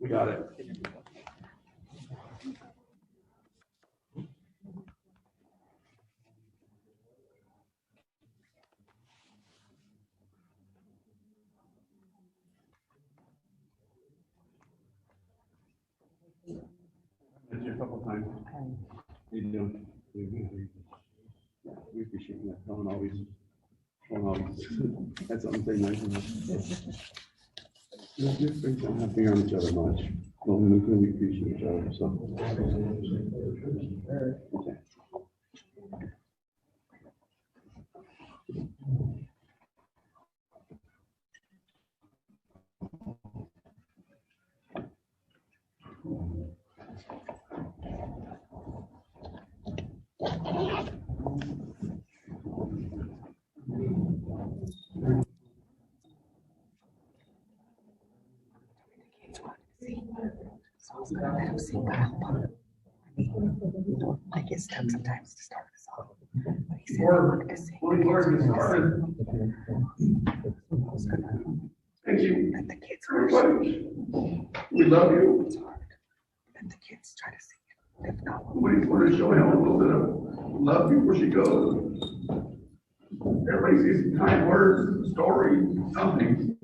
We got it. Met you a couple times. How you doing? We appreciate that. Don't always. That's something very nice. Just brings them not being on each other much. Well, we appreciate each other. So. Okay. I get stuck sometimes to start this off. But he said I wanted to sing. Thank you. Let the kids We love you. It's hard. Let the kids try to sing it. If not, We want to show him a little bit of love before she goes. Everybody sees some kind words, story, something.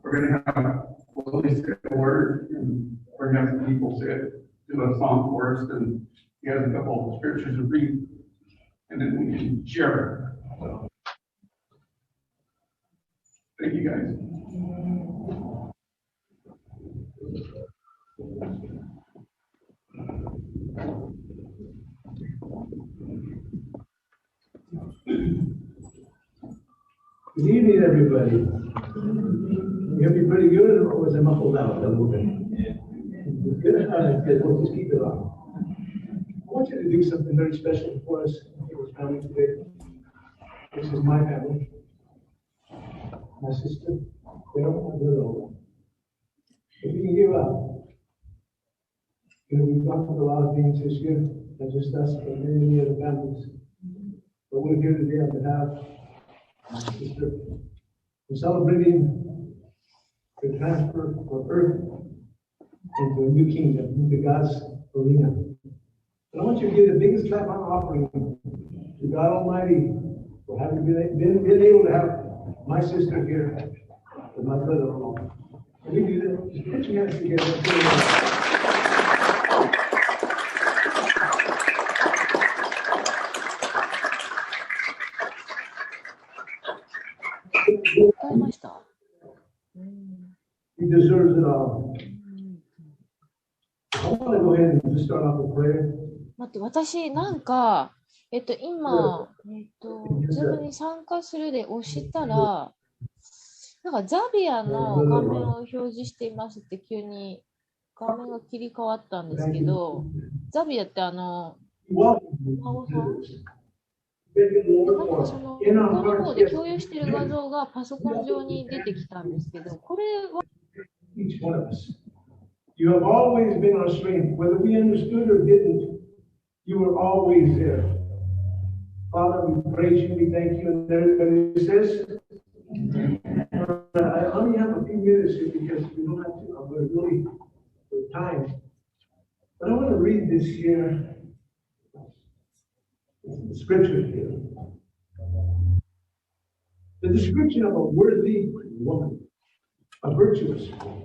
We're going to have Willie say a word, and we're going to have some people do a song for us, and he has a couple of scriptures to read, and then we can share it. So, thank you guys. Good evening, everybody. You hear me pretty good, or was I muffled out a little bit? Good. All right, good. We'll just keep it on. I want you to do something very special for us, your family today. This is my family. My sister, Carol, my brother. If you can give up, we've gone through a lot of things this year, not just us, but many other families. But we're here today on behalf of my sister. We're celebrating the transfer of earth into a new kingdom, into God's arena. And I want you to give the biggest clap on offering to God Almighty for having been able to have my sister here with my brother-in-law. Can we do that? Just put your hands together. He deserves it all. I want to go ahead and just start off with prayer. 待って、私、なんか、今、ズームに参加するで押したら、なんかザビアの画面を表示していますって急に画面が切り替わったんですけど、ザビアってお孫さんなんかその他の方で共有している画像がパソコン上に出てきたんですけど、これは Each one of us. You have always been our strength, whether we understood or didn't. You were always there. Father, we praise you, we thank you, and everybody says, I only have a few minutes here because we don't have to, I'm going to really with time. But I want to read this here, the scripture here. The description of a worthy woman, a virtuous woman.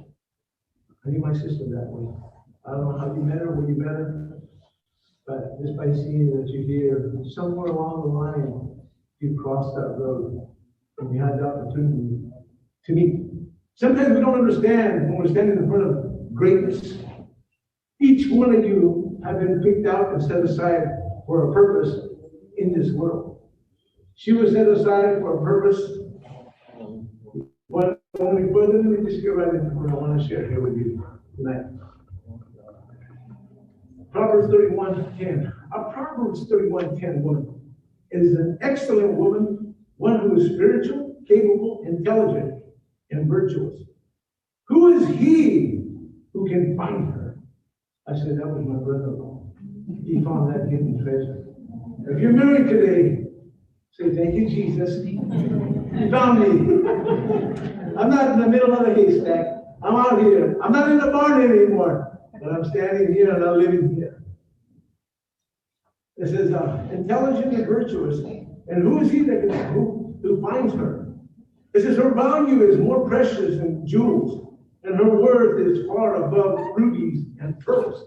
I knew my sister that way. I don't know how you met her, where you met her, but just by seeing that you're here, somewhere along the line, you crossed that road and you had the opportunity to meet. Sometimes we don't understand when we're standing in front of greatness. Each one of you have been picked out and set aside for a purpose in this world. She was set aside for a purpose. But let me just get right into what I want to share here with you tonight. Proverbs 31:10. A Proverbs 31:10 woman is an excellent woman, one who is spiritual, capable, intelligent, and virtuous. Who is he who can find her? I said, that was my brother-in-law. He found that hidden treasure. If you're married today, say, thank you, Jesus. You found me. I I'm not in the middle of the haystack. I'm out here. I'm not in the barn anymore, but I'm standing here and I'm living here. It says, intelligent and virtuous. And who is he who finds her? It says, her value is more precious than jewels, and her worth is far above rubies and pearls.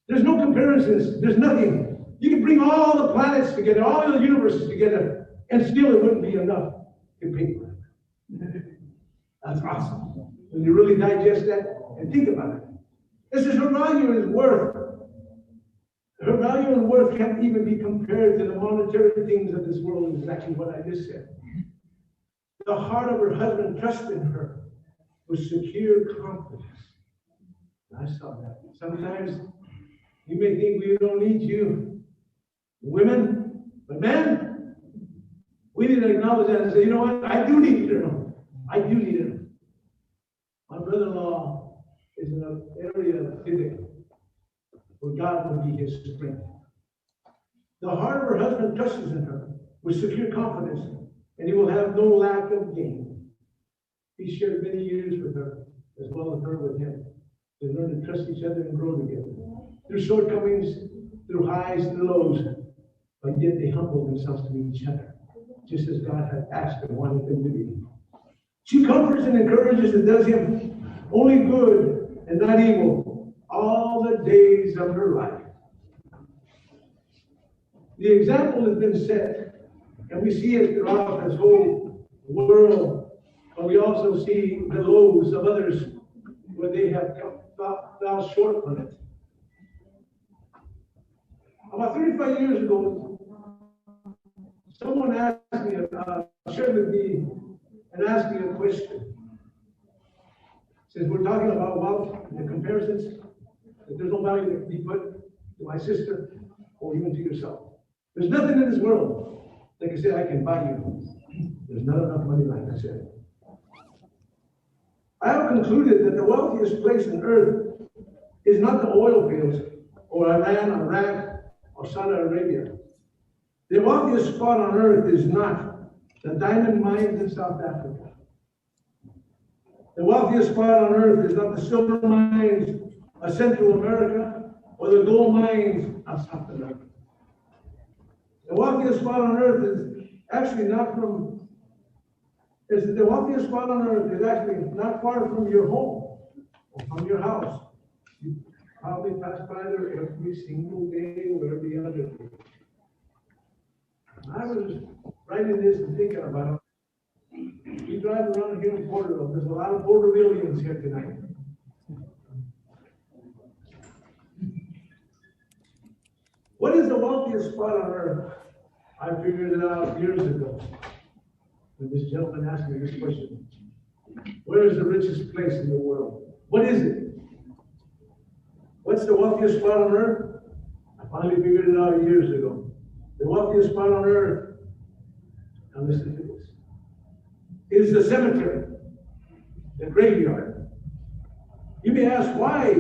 There's no comparisons. There's nothing. You can bring all the planets together, all the universes together, and still it wouldn't be enough to pay for it. That's awesome. When you really digest that and think about it. This is her value and worth. Her value and worth can't even be compared to the monetary things of this world, is exactly what I just said. The heart of her husband trusted in her with secure confidence. I saw that. Sometimes you may think we don't need you, women, but men, we need to acknowledge that and say, you know what? I do need her. I do need her. My brother-in-law is in an area of physics where God will be his strength. The heart of her husband trusts in her with secure confidence, and he will have no lack of gain. He shared many years with her, as well as her with him. They learned to trust each other and grow together. Through shortcomings, through highs and lows, but yet they humbled themselves to each other, just as God had asked and wanted them to be. She comforts and encourages and does him only good and not evil all the days of her life. The example has been set, and we see it throughout this whole world, but we also see the lows of others where they have fell short from it. About 35 years ago, someone asked me, shared with me, and asked me a question. Since we're talking about wealth and the comparisons, that there's no value that can be put to my sister or even to yourself. There's nothing in this world that can say, I can buy you. There's not enough money, like I said. I have concluded that the wealthiest place on earth is not the oil fields or Iran, Iraq, or Saudi Arabia. The wealthiest spot on earth is not the diamond mines in South Africa. The wealthiest spot on earth is not the silver mines of Central America or the gold mines of South America. The wealthiest spot on earth is actually not from, the wealthiest spot on earth is actually not far from your home or from your house. You probably pass by there every single day or every other day. I was writing this and thinking about it. We drive around here in Porterville. There's a lot of Portervillians here tonight. What is the wealthiest spot on earth? I figured it out years ago when this gentleman asked me this question. Where is the richest place in the world? What is it? What's the wealthiest spot on earth? I finally figured it out years ago. The wealthiest spot on earth, now listen to this, is the cemetery, the graveyard. You may ask, why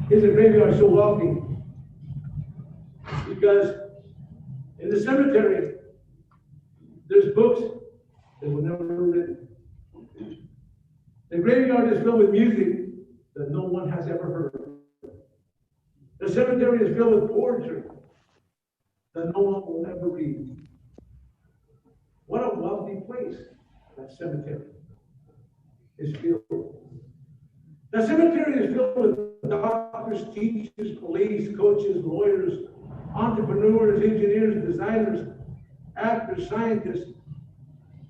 is the graveyard so wealthy? Because in the cemetery, there's books that were never written. The graveyard is filled with music that no one has ever heard. The cemetery is filled with poetry that no one will ever read. What a wealthy place that cemetery is filled. The cemetery is filled with doctors, teachers, police, coaches, lawyers, entrepreneurs, engineers, designers, actors, scientists,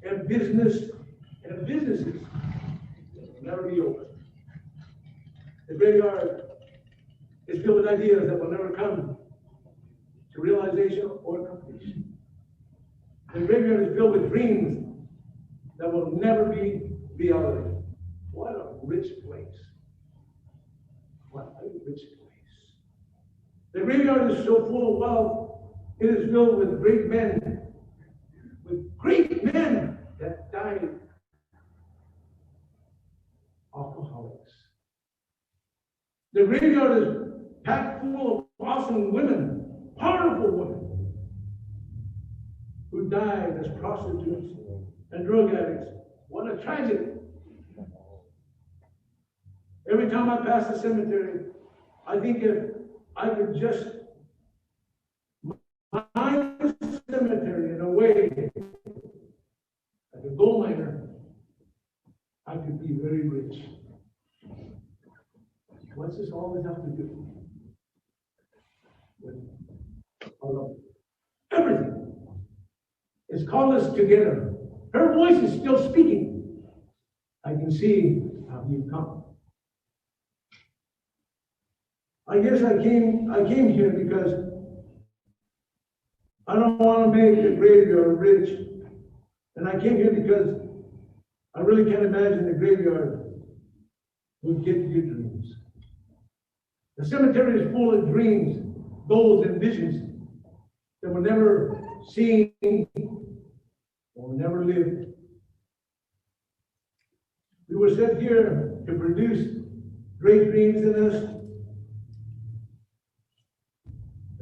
and businesses that will never be over. The graveyard is filled with ideas that will never come to realization or completion. The graveyard is filled with dreams that will never be reality. What a rich place. What a rich place. The graveyard is so full of wealth, it is filled with great men that died alcoholics. The graveyard is packed full of awesome women, powerful women, who died as prostitutes and drug addicts What a tragedy. Every time I pass the cemetery, I think if I could just mine the cemetery in a way, like a gold miner, I could be very rich. What's this always have to do with our love? Everything. It's called us together. Her voice is still speaking. I can see how you've come. I guess I came here because I don't want to make the graveyard rich. And I came here because I really can't imagine the graveyard would get your dreams. The cemetery is full of dreams, goals, and visions that were never seen or never lived. We were sent here to produce great dreams in us.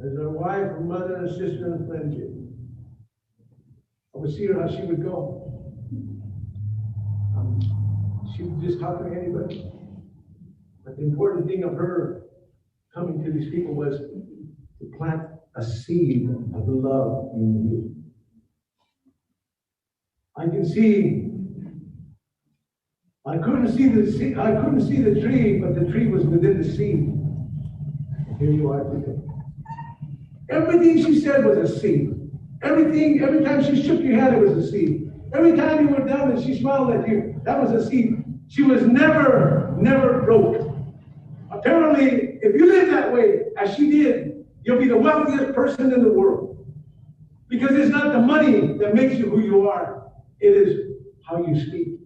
As our wife, her mother, and sister, and friend did. I would see her how she would go. She would just talk to anybody. But the important thing of her coming to these people was to plant a seed of love in you. I can see, I couldn't see the tree, but the tree was within the seed. Here you are today. Everything she said was a seed. Every time she shook your hand, it was a seed. Every time you were down and she smiled at you, that was a seed. She was never broke. Apparently, if you live that way, as she did, you'll be the wealthiest person in the world. Because it's not the money that makes you who you are. It is how you speak.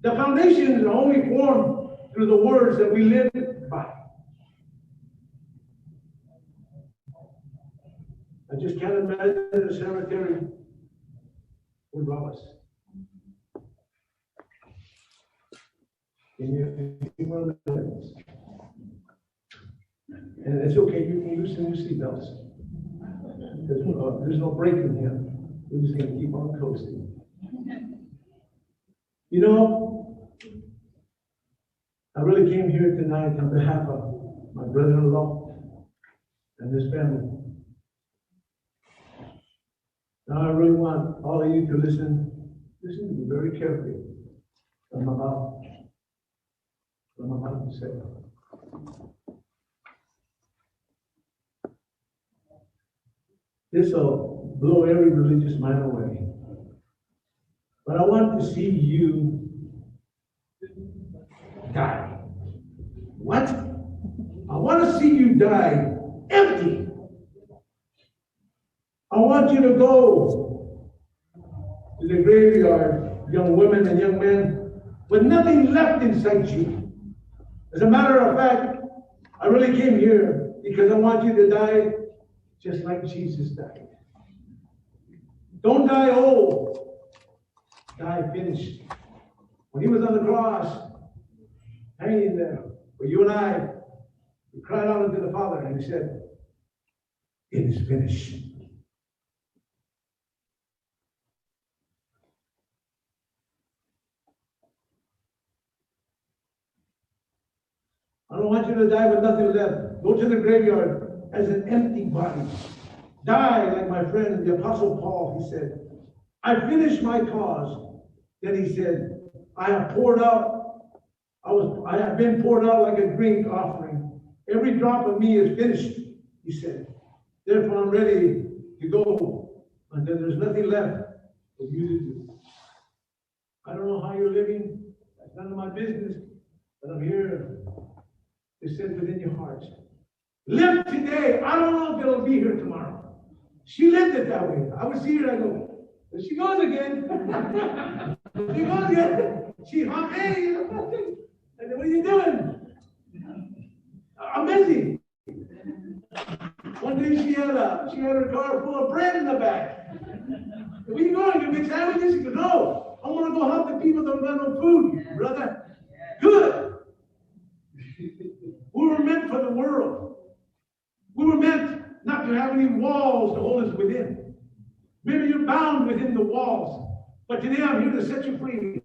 The foundations are only formed through the words that we live by. I just can't imagine the cemetery would rob us. Can you one of the things? And it's okay, you can loosen your seatbelts. There's no break in here. We're just going to keep on coasting. You know, I really came here tonight on behalf of my brother-in-law and his family. Now I really want all of you to listen to me very carefully. What I'm about to say. This will blow every religious mind away. But I want to see you die. What? I want to see you die empty. I want you to go to the graveyard, young women and young men, with nothing left inside you. As a matter of fact, I really came here because I want you to die just like Jesus died. Don't die old. Die finished. When he was on the cross, hanging there, for you and I, we cried out unto the Father and he said, "It is finished." I don't want you to die with nothing left. Go to the graveyard as an empty body. Die like my friend, the Apostle Paul, he said, "I finished my cause." Then he said, I have been poured out like a drink offering. Every drop of me is finished, he said. Therefore, I'm ready to go until there's nothing left for you to do. I don't know how you're living. That's none of my business. But I'm here to sit within your hearts. Live today. I don't know if it'll be here tomorrow. She lived it that way. I would see her, I go, there she goes again. She goes again. She hung, hey, and then, what are you doing? I'm busy. One day she had her car full of bread in the back. Where you going? You make sandwiches? She goes, no, I want to go help the people that don't have no food, brother. Good. We were meant for the world. We were meant not to have any walls to hold us within. Maybe you're bound within the walls, but today I'm here to set you free.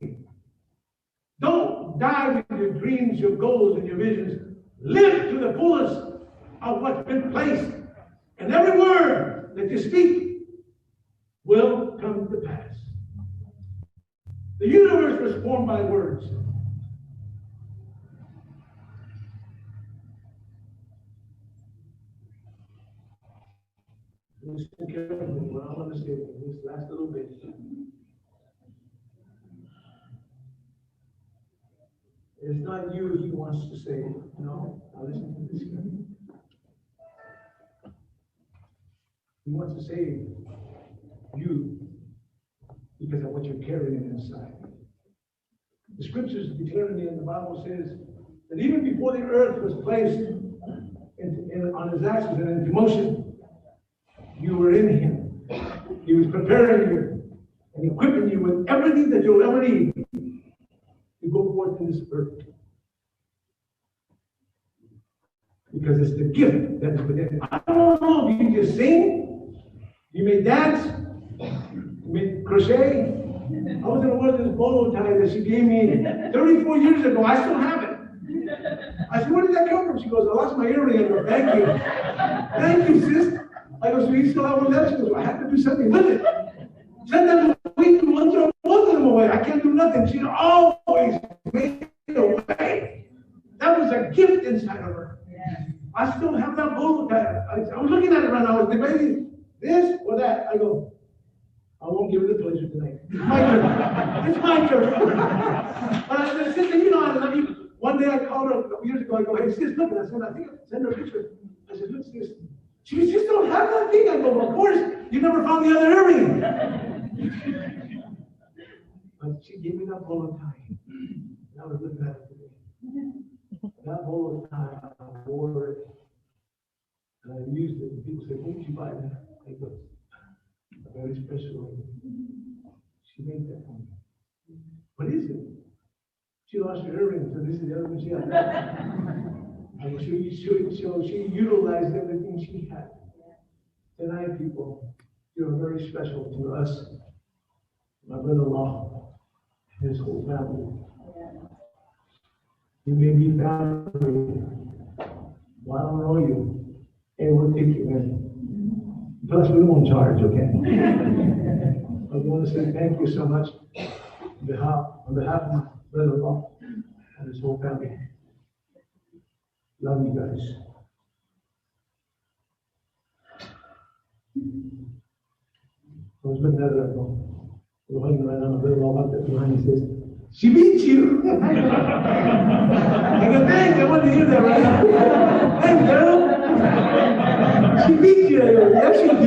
die with your dreams, your goals, and your visions. Live to the fullest of what's been placed. And every word that you speak will come to pass. The universe was formed by words. Listen carefully what I want to say in this last little bit. It's not you he wants to save. No, now listen to this. He wants to save you because of what you're carrying inside. The scriptures declare me, and the Bible says that even before the earth was placed on his axis and into motion, you were in him. He was preparing you and equipping you with everything that you'll ever need to go forth in this earth. Because it's the gift that is within. I don't know if you just sing, you may dance, you may crochet. I was going to wear this bolo tie that she gave me 34 years ago. I still have it. I said, where did that come from? She goes, I lost my earring. I go, thank you. Thank you, sis. I go, so you still have one left? She goes, I have to do something with it. Sometimes we can throw both of them away. I can't do nothing. She always made a way. That was a gift inside of her. I still have that bolo tie. I was looking at it right now. I was debating this or that. I go, I won't give her the pleasure tonight. It's my turn. It's my turn. But I said, you know, I love you. One day I called her a couple years ago. I go, hey, sis, look. And I said, I think I'll send her a picture. I said, look, sis. She goes, you still have that thing? I go, well, of course. You never found the other earring. But she gave me that bolo tie. And I was looking at it today. That bolo tie, I wore it. And I used it. And people said, where did you buy that? I go, a very special lady. She made that for me. What is it? She lost her earring, so this is the other one she had. And she utilized everything she had. Tonight, people, you're very special to us. My brother-in-law, his whole family. You may be family. Well, I don't know you. Hey, we'll take you in. Plus, we won't charge, okay? I want to say thank you so much on behalf of my brother-in-law and his whole family. Love you guys. I was looking at her, I go, hugging right on my brother-in-law about that behind. He says, she beat you. I go, thanks, I wanted to hear that right now. Thanks, girl. She beat you. I go, yes, she did.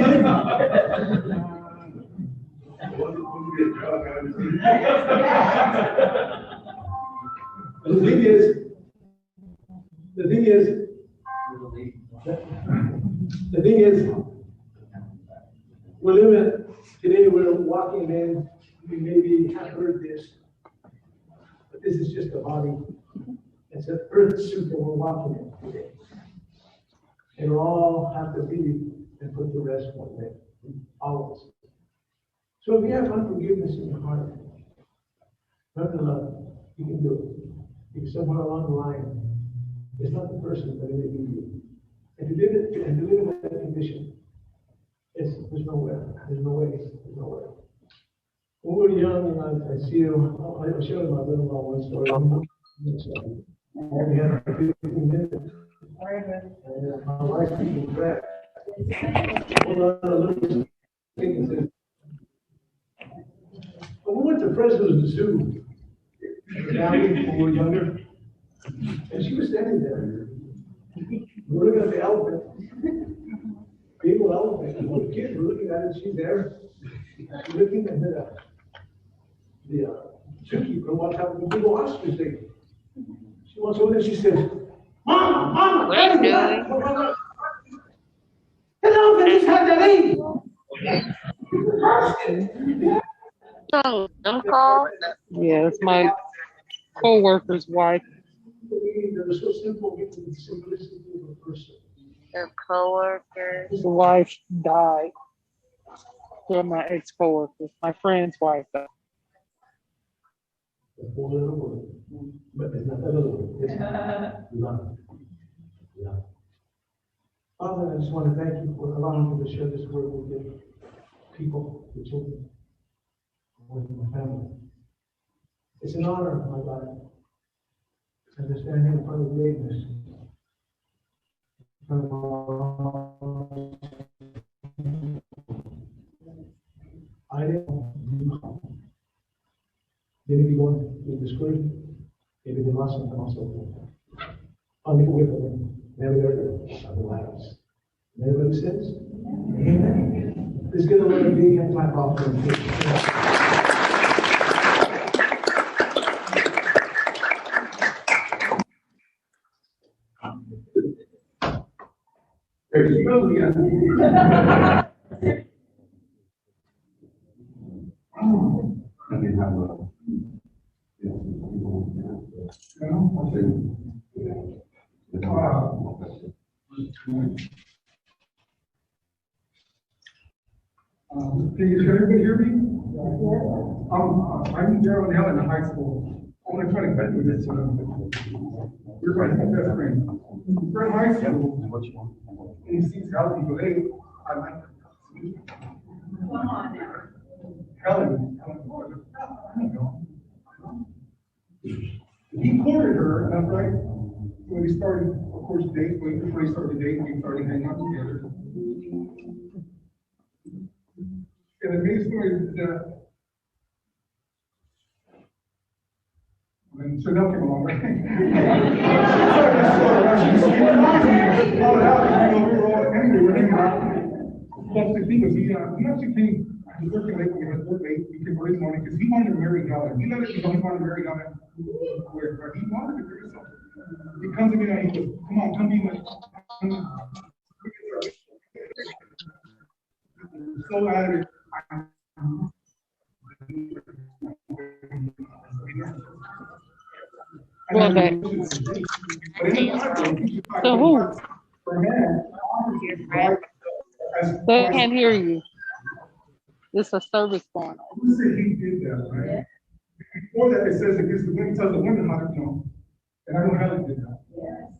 The thing is, we're living today, we're walking in, we maybe have heard this, but this is just a body. It's an earth suit that we're walking in today. It'll all have to be and put to rest one day. Always. So if you have unforgiveness in your heart, learn to love. You can do it. If somewhere along the line, it's not the person, but it may be you. And to live in that condition, there's no way. There's no way. There's no way. When we were young, and I see you, I was showing my brother-in-law one story. We had 15 minutes. And my wife was back. But we went to Fresno's Zoo when we were younger, and she was standing there. We were looking at the elephant, big old elephant. And the kids were looking at it. She's there. She's looking at the zookeeper walks out with a big old ostrich thing. She walks over there. She says, "Mama, What are you doing? The elephant just had that egg." Don't call. Yeah, it's my co-worker's wife. They were so simple, get to the simplicity of a person. Your coworker. His wife died. They're my ex-co-workers. My friend's wife died. The four-letter word. But it's not that other one. It's love. Yeah. Father, I just want to thank you for allowing me to share this word with the people, the children, with my family. It's an honor, my God, to stand here in front of greatness. I didn't know. Maybe be going to discouraged, maybe they lost something also. Only with them, never heard of the lives. Everybody says, amen. Let's get a little big and clap off for them. There you go, yeah. I didn't have a. Can everybody hear me? I'm Daryl and Helen in high school. I want to try to cut with this. We're my best friend. We're in high school. And he sees Helen, he goes, hey, I like her. Come on now. Helen, I don't know. He courted her, and that's right. When he started, of course, before he started dating, we started hanging out together. And the main story is that when Chanel came along, right? We're hanging out. But the thing was, he actually came. He was working late, we had work late, we came early morning, because he wanted to marry Helen. He let it know he wanted to marry Helen. Where he wanted to do something. He comes to me and he goes, come on, come be my. So adamant. Okay. So who? They can't hear you. It's a service going on. Who said he did that, right? Yeah. Before that, it says against the women, tells the women how to know. And I know Helen did that. Yes.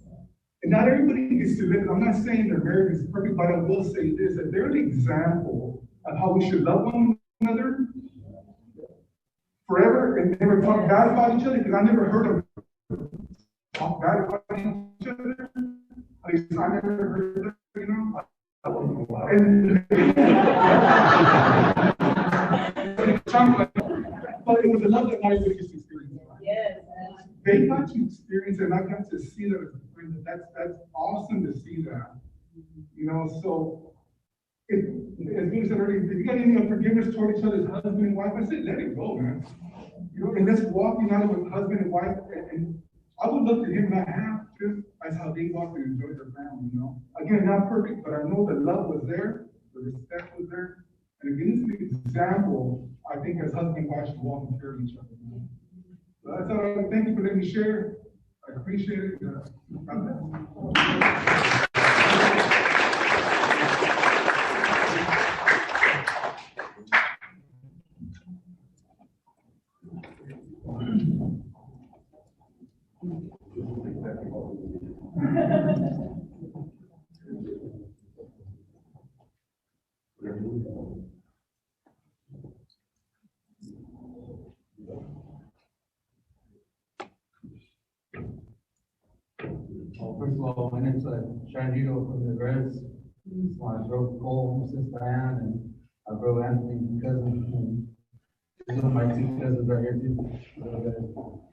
And not everybody gets to live. I'm not saying their marriage is perfect, but I will say this, that they're an example of how we should love one another forever and never talk bad about each other, because I never heard of talk bad about each other. At least I never heard of it, you know. And but it was a love that I really just experienced. Yes. They got to experience it, and I got to see that as a friend. That's awesome to see that. You know, so as we said earlier, if you got any unforgiveness toward each other's husband and wife, I said, let it go, man. You know, and let's walk united with husband and wife. And I would look at him and I have just as how they walked and enjoyed their family, you know. Again, not perfect, but I know the love was there, the respect was there. And again, this is an example, I think, as husband and wife should walk and care of each other. So that's all. Thank you for letting me share. I appreciate it. God bless. First of all, my name's Shanito from the Reds. It's my bro Cole, sister Ann, and my bro Anthony, cousin. And these are my two cousins right here too.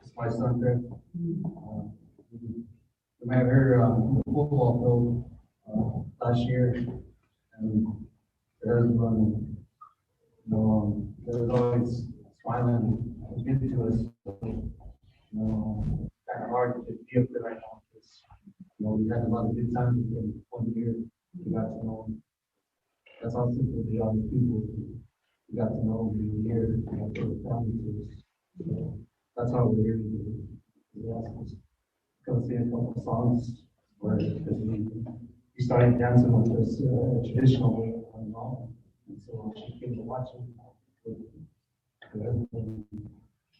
It's my son Greg. We met her on the football field last year, and there's one, you know, they're always smiling and good to us. You know, kind of hard to be up there right now. You know, we had a lot of good times with them 1 year. We got to know them. That's how simple they are with people. We got to know them in a year. We got to family to us. So that's how we're here today. We asked us to come sing a couple of songs where we started dancing with this traditional way of mom. And so she came to watch them.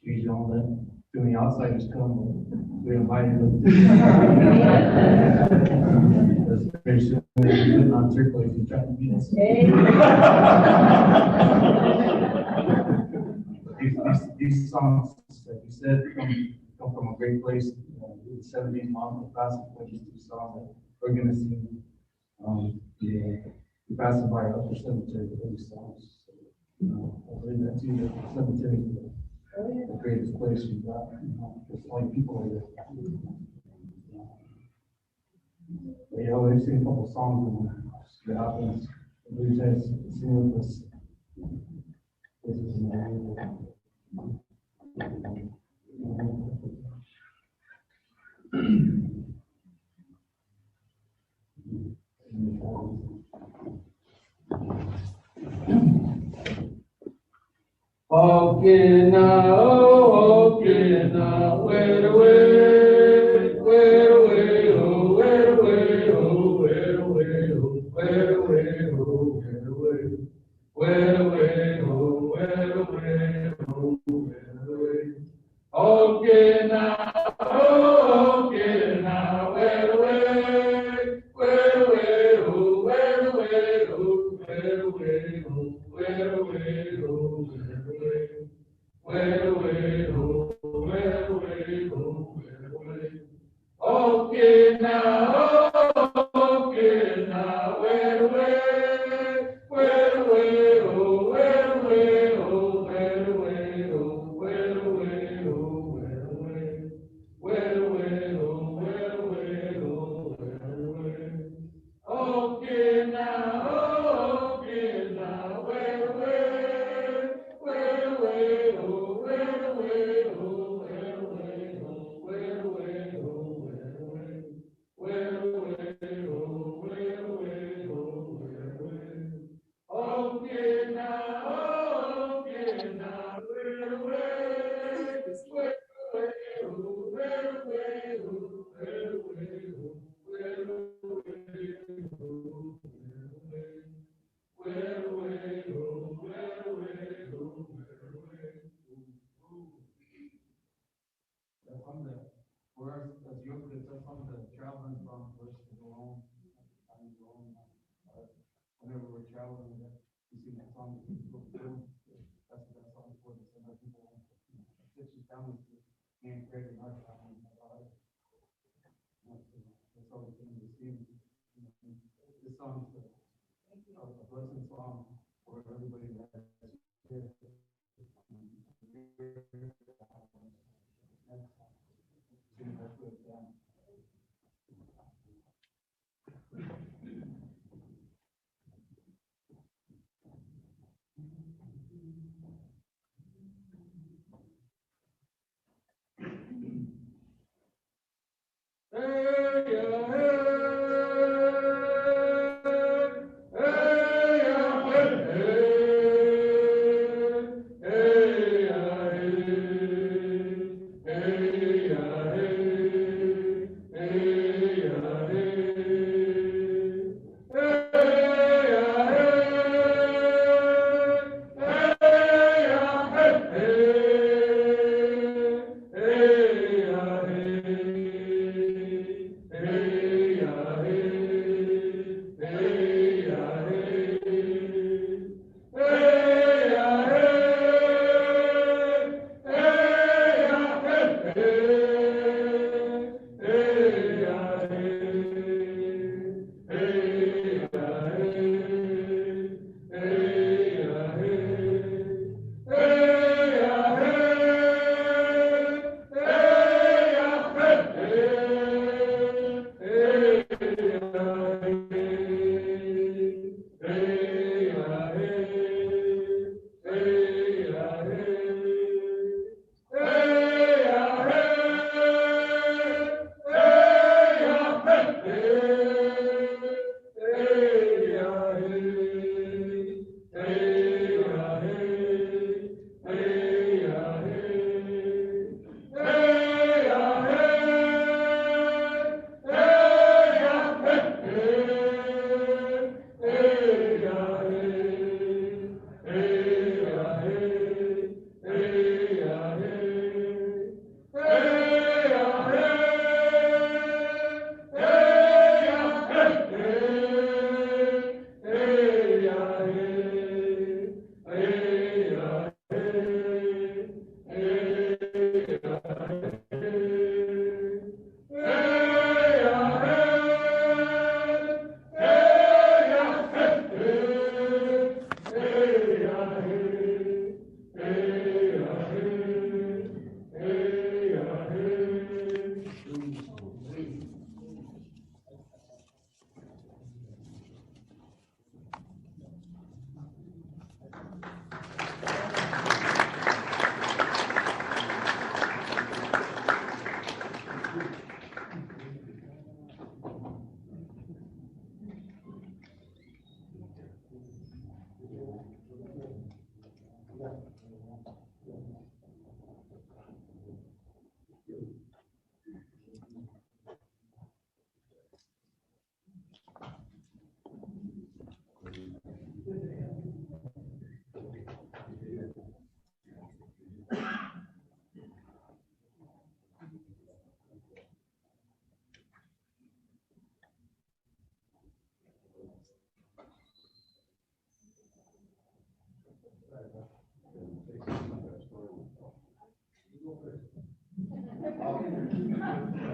She's on that. the outsiders come, we invited them. That's very soon, we're putting on turquoise and trying to beat us. These songs, like you said, come from a great place. The 17 months of passing for these two songs that we're gonna sing. We passing by Upper Cemetery for these songs. I believe that too. The cemetery is the greatest place we've got. There's only people there. But yeah, we've seen a couple songs and it happens. We just sing with us. This is Okay now, where away, where away, oh, where away, oh, where away, oh, where away, oh, where away, where away, oh, where away, oh, where away. Okay now, where away, where away, oh, where away, oh, where away, oh, where away, oh, where away, oh, where away, oh, where away. Okay now, where away, where away, oh, where away, oh, where away, oh, where away, oh, where away, where away, oh, where away, oh, where away. Okay now, where away, where away, oh, where away, oh, where away, oh, where away, oh, where away, where away, oh, where away, oh, where away. Okay now, where away, where away, oh, where away, oh, where away, oh, where away, where away, oh, where away, oh, where away. That's some of the, for us as youth, that's some of the traveling songs for us to go home. Whenever we're traveling, we sing that song. That's the best song for us. And our people, Stitch's family, me and Greg and our family, that's all we can receive. This song is a blessing song for everybody that's here.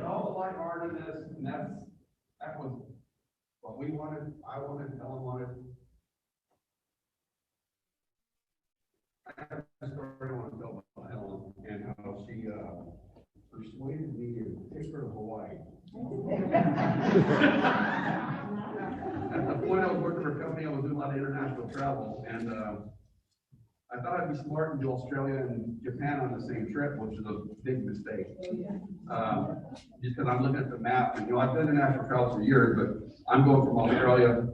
All the lightheartedness, and that was what we wanted, I wanted, Helen wanted. I have a story I want to tell about Helen and how she persuaded me to take her to Hawaii. At the point I was working for a company, I was doing a lot of international travel, and I thought I'd be smart and do Australia and Japan on the same trip, which is a big mistake. Just because I'm looking at the map, and I've done international travel for years, but I'm going from Australia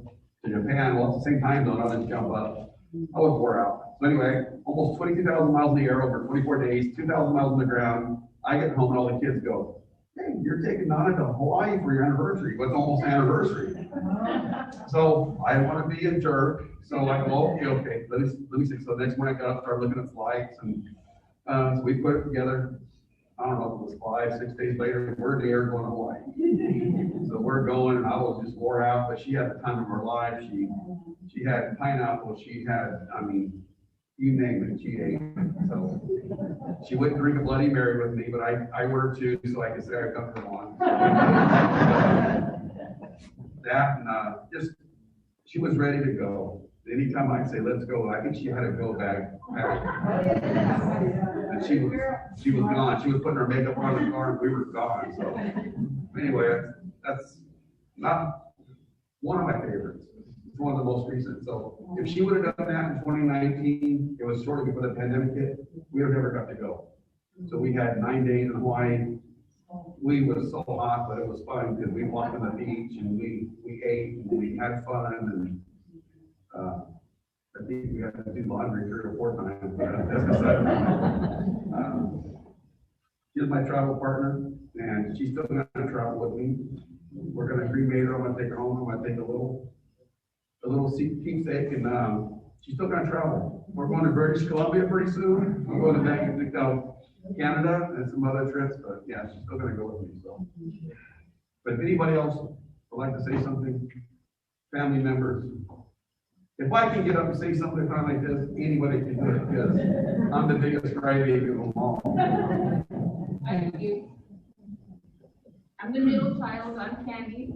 to Japan, well, it's the same time zone, I'll just jump up. I was wore out. So anyway, almost 22,000 miles in the air over 24 days, 2,000 miles on the ground. I get home and all the kids go, "Hey, you're taking Nana to Hawaii for your anniversary." Well, it's almost anniversary. So I want to be a jerk. So I go, okay, let me see. So the next morning I got up, started looking at flights, and so we put it together. I don't know if it was 5, 6 days later, we're there going to Hawaii. So we're going, and I was just wore out, but she had the time of her life. She had pineapple, she had, I mean, you name it, she ate. So she wouldn't drink a Bloody Mary with me, but I ordered 2 so I could say I got her one. That and just, she was ready to go. Anytime I'd say, "Let's go," I think she had a go bag. And she was gone. She was putting her makeup on in the car, and we were gone. So anyway, that's not one of my favorites. It's one of the most recent. So if she would have done that in 2019, it was shortly before the pandemic hit, we would have never got to go. So we had 9 days in Hawaii. We was so hot, but it was fun because we walked on the beach and we ate and we had fun, and I think we had to do laundry 3 or 4 times. But that's beside the point. She's my travel partner, and she's still going to travel with me. We're going to cremate her. I'm going to take her home. I'm going to take a little keepsake, and she's still going to travel. We're going to British Columbia pretty soon. I'm going to Canada and some other trips, but yeah, she's still going to go with me. So, but if anybody else would like to say something, family members, if I can get up and say something kind of like this, anybody can do it, because I'm the biggest crybaby of them all. I do. I'm the middle child. I'm Candy.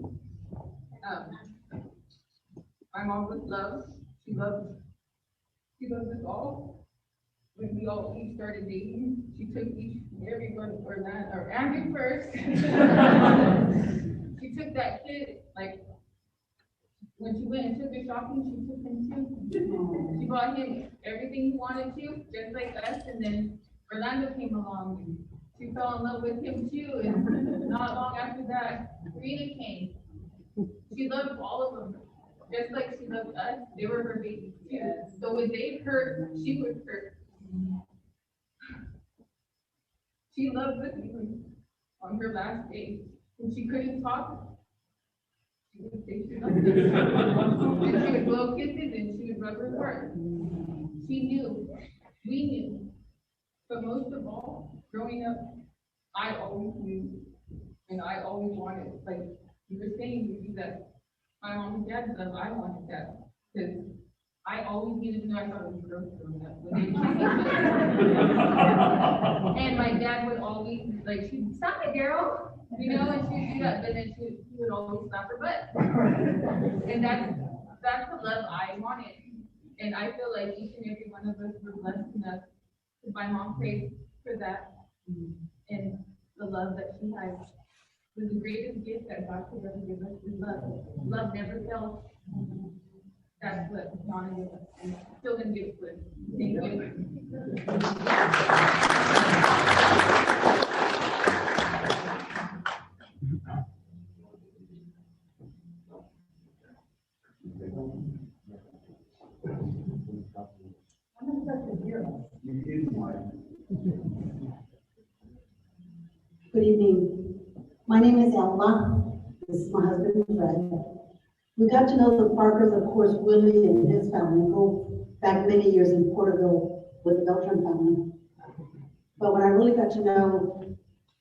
My mom was love. She loves us all. When we all each started dating, she took everyone or Andrew first. She took that kid, like, when she went and took her shopping, she took him too. She bought him everything he wanted to, just like us, and then Orlando came along, and she fell in love with him too, and not long after that, Rena came. She loved all of them, just like she loved us. They were her babies too. So when they hurt, she would hurt. She loved me on her last day. When she couldn't talk, she would say she loved me. And she would blow kisses and she would rub her heart. She knew, we knew. But most of all, growing up, I always knew, and I always wanted, like you were saying, that my mom and dad love, I wanted that. Because I always needed to know. I thought it was gross growing up. And my dad would always, like, she'd stop it, girl. You know, and she'd do that, but then he would always slap her butt. And that's the love I wanted. And I feel like each and every one of us were blessed enough. My mom prayed for that. And the love that she has was the greatest gift that God could ever give us, is love. Love never fails. That's what Donna is still gonna give with. Thank you. Good evening. My name is Elma. This is my husband, Fred. We got to know the Parkers, of course, Willie and his family go back many years in Porterville with the Beltran family. But when I really got to know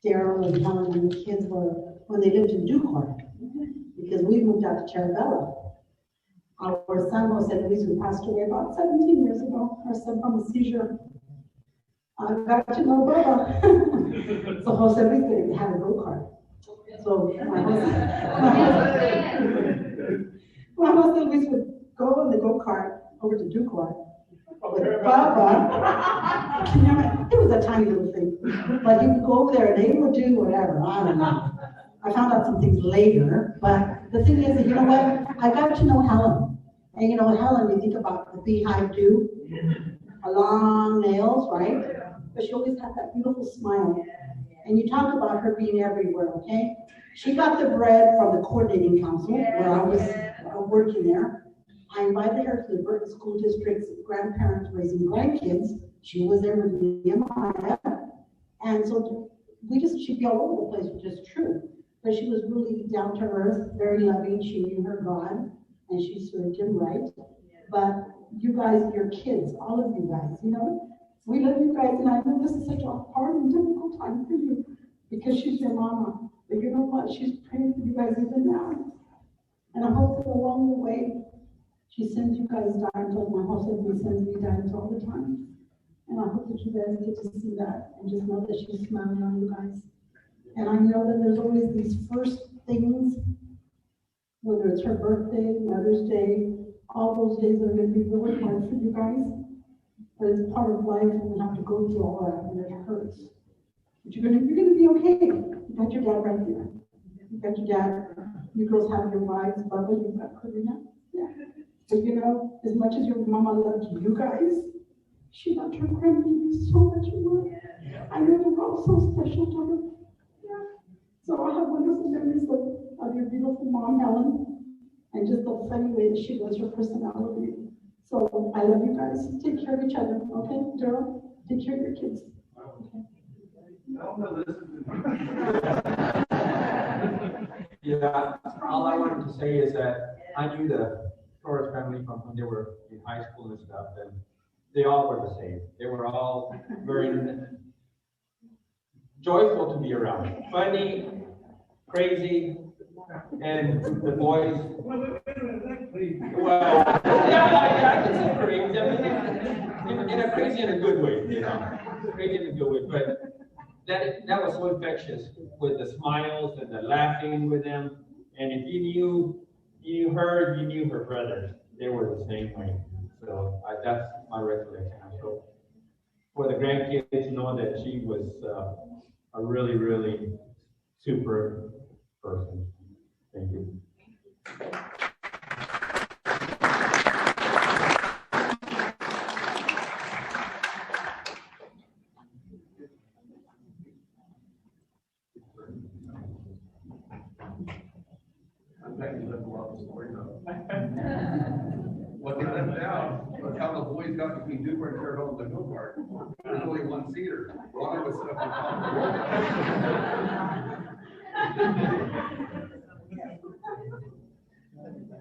Daryl and Helen and the kids were when they lived in Duke, because we moved out to Terravella. Our son, Jose Luis, who passed away about 17 years ago, our son from a seizure, I got to know Bubba. So Jose Luis had a go-kart. So my Jose Luis would go on the go-kart over to Duke-Kart with Bubba. It was a tiny little thing. But he would go over there and they would do whatever. I don't know. I found out some things later. But the thing is, you know what? I got to know Helen. And you know, Helen, you think about the beehive do, long nails, right? But she always had that beautiful smile. And you talk about her being everywhere, okay? She got the bread from the coordinating council where I was working there. I invited her to the Burton School District's grandparents raising grandkids. She was there with me and Maya. And so she'd be all over the place, which is true. But she was really down to earth, very loving. She knew her God and she served him right. But you guys, your kids, all of you guys, you know, we love you guys, and I know this is such a hard and difficult time for you because she's your mama. But you know what? She's praying for you guys even now. And I hope that along the way, she sends you guys dimes like my husband sends me dimes all the time. And I hope that you guys get to see that and just know that she's smiling on you guys. And I know that there's always these first things, whether it's her birthday, Mother's Day, all those days are going to be really hard for you guys. But it's part of life, and we have to go through all that, and it hurts. But you're gonna be okay. You got your dad right there. You got your dad. You girls have your wives, Bubba, you've got Karina. Yeah. But you know, as much as your mama loved you guys, she loved her grandbabies so much more. I know they were all so special to her. Yeah. So I have wonderful memories of your beautiful mom, Helen, and just the funny way that she was, her personality. So I love you guys. Take care of each other, okay? Daryl, take care of your kids. Okay. Yeah, all I wanted to say is that I knew the Torres family from when they were in high school and stuff, and they all were the same. They were all very joyful to be around, funny, crazy, and the boys. Well, yeah, I can say crazy. I mean, in a crazy in a good way, you know, crazy in a good way. But that was so infectious with the smiles and the laughing with them. And if you knew her brothers. They were the same way. So that's my recollection. So for the grandkids, know that she was a really, really super person. Thank you. I'm glad you left a lot of stories up. What they left out was how the boys got between Newport and Terre Haute and the go-kart. There's only one seater. One of us set up on top.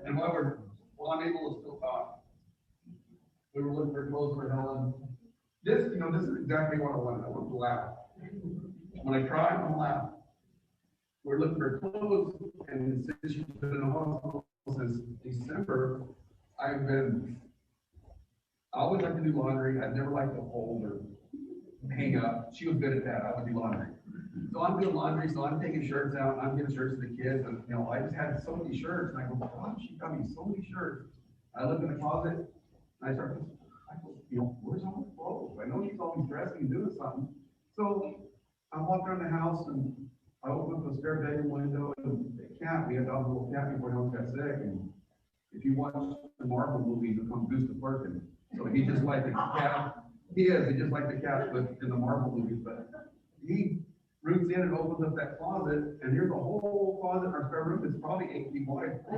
And while I'm able to still talk, we were looking for clothes for Helen. This is exactly what I wanted. I want to laugh. When I cry, I'm laugh. We're looking for clothes, and since she's been in the hospital since December, I always like to do laundry. I'd never liked to hold or hang up. She was good at that. I would do laundry. So I'm doing laundry, so I'm taking shirts out, I'm giving shirts to the kids, and I just had so many shirts, and I go, wow, she got me so many shirts. I look in the closet, and I go, where's all the clothes? I know she's always dressing and doing something. So I'm walking around the house, and I open up the spare bedroom window, and the cat, we had a little cat before he got sick, and if you watch the Marvel movies, it comes Goose the Perkin. So he's just like the cat. He's just like the cat in the Marvel movies, but he roots in and opens up that closet, and here's a whole closet in our spare room that's probably 8 feet wide. I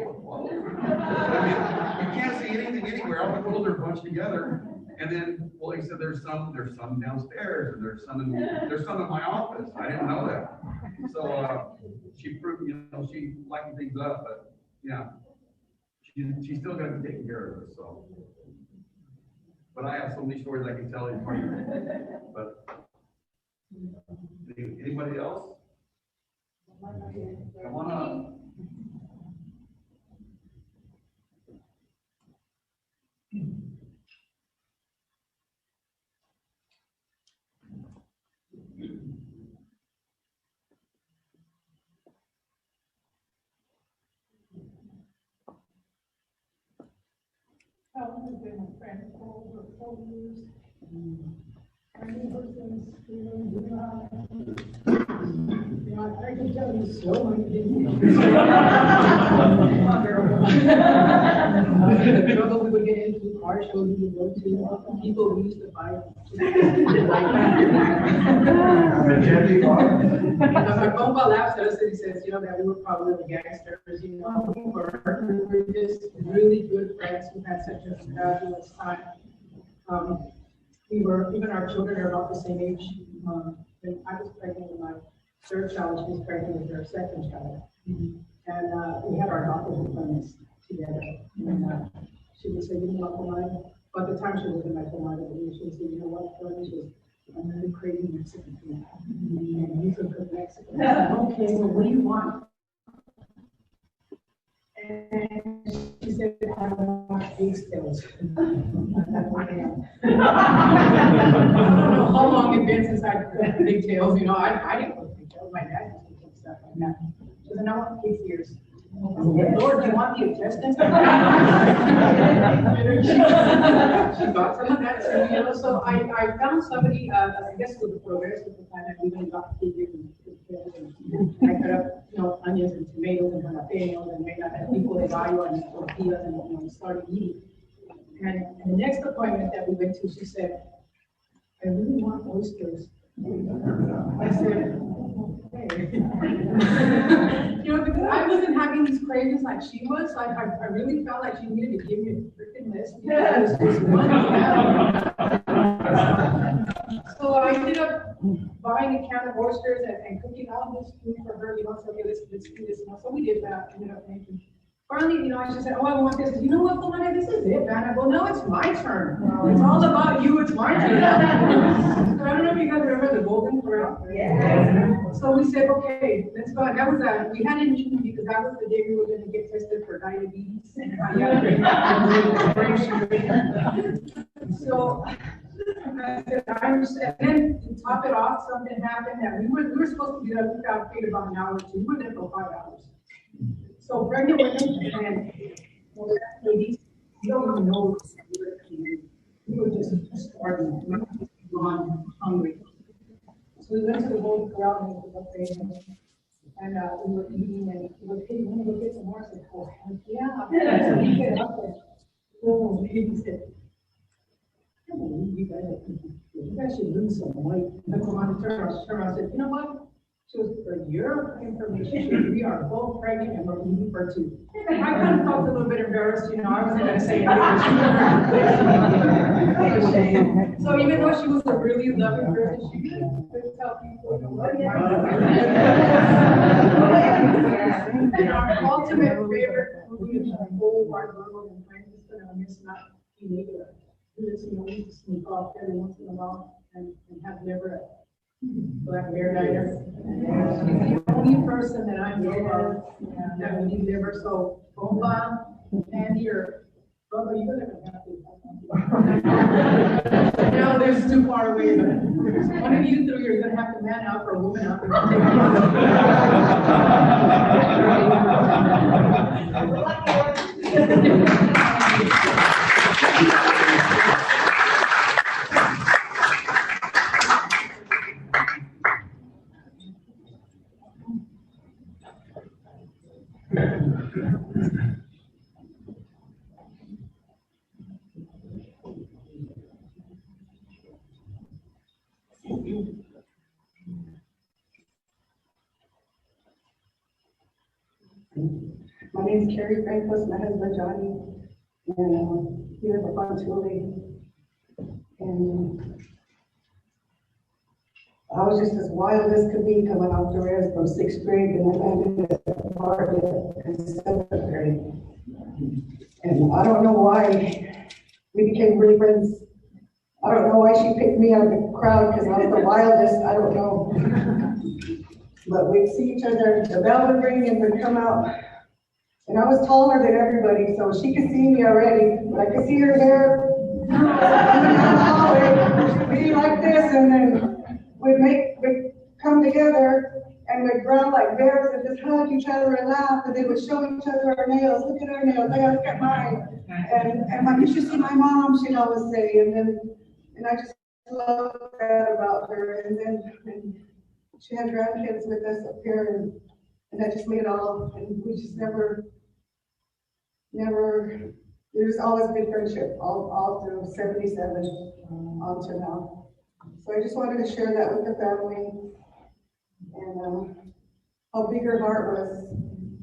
mean, you can't see anything anywhere. All the clothes are bunched together. And then, well, he said there's some downstairs, and there's some in my office. I didn't know that. So she proved, she lightened things up, but yeah, she's still got to be taken care of it. So, but I have so many stories I can tell you. But anybody else? Come on up. has been a friend for over 4 years. Our neighbors in July. I can tell you so many things. Trouble we would get into, car shows we would go to, people we used to buy. My grandpa laughs at us and he says, you know, that we were probably the gangsters, you know, we were just really good friends who had such a fabulous time. Even our children are about the same age. When I was pregnant with my third child, she was pregnant with her second child. And we had our doctor's appointments together. And she would say, you know what, Pomada? By the time she was in my Pomada, she would say, you know what, Pomada? She was, I'm really craving Mexican food. And you can cook Mexican. Okay, well, what do you want? And she said, I want pigtails. I don't know how long it's been since I cooked pigtails. You know, I didn't cook pigtails. My dad used to cook stuff like that. She said, I want pig's ears. Lord, do you want the intestines? She got some of that too, you know. So I found somebody, I guess with the progressive planet, we even got pig ears and I cut up, you know, onions and tomatoes and jalapenos and made that people de gallo and tortillas and, you know, we started eating. And the next appointment that we went to, she said, I really want oysters. I said, okay. You know, because I wasn't having these cravings like she was. I really felt like she needed to give me a freaking list. Because this one. So I ended up buying a can of oysters and cooking all this food for her. You know, so okay, let's do this. You know, so we did that. Ended up making. Finally, you know, she said, oh, I want this. You know what, Pomada, this is it, man. I go, no, it's my turn. It's all about you. It's my turn. So I don't know if you guys remember the golden corral. Yeah. So we said, okay, let's go. That was we had an issue because that was the day we were going to get tested for diabetes. So I said, I understand. And then to top it off, something happened that we were supposed to be there. We got paid about an hour or two. We were there for 5 hours. So pregnant women and ladies, you don't even know we were just starving, gone hungry. So we went to the Golden Corral and we were eating and we were hey, you want to go get some more? I said, oh, heck yeah. So we get up there. Oh, he said, I don't believe you guys should lose some weight. And I come on and turn around, I said, you know what? She was, for your information, we are both pregnant and we're leaving for 2. I kind of felt a little bit embarrassed, you know, I wasn't going to say anything. So even though she was a really loving person, she could tell people, you know what? And our ultimate favorite food is the whole wide world and friends is going to miss not being able to do this, you know, we just sneak off every once in a while and have never black bear diner. She's the only person that I know of that would deliver. So, Bomba and your brother, you're going to have to. No, there's too far away, but one of you three are going to have to man up or woman up. My name is Carrie Frankos, my husband Johnny, and we live up on Tulare. And I was just as wild as could be coming off the res from 6th grade, and I landed at Harvard in 7th grade. And I don't know why we became really friends. I don't know why she picked me out of the crowd because I was the wildest. I don't know. But we'd see each other, the bell would ring and we'd come out. And I was taller than everybody, so she could see me already, but I could see her hair be like this, and then we'd come together and we'd run like bears and just hug each other and laugh, and they would show each other our nails. Look at our nails, I gotta look at mine. And like, you should see my mom, she'd always say, and I just love that about her. And then she had grandkids with us up here, and that just made it all, and we just never, there's always been friendship, all through 77 on to now. So I just wanted to share that with the family, and how big her heart was.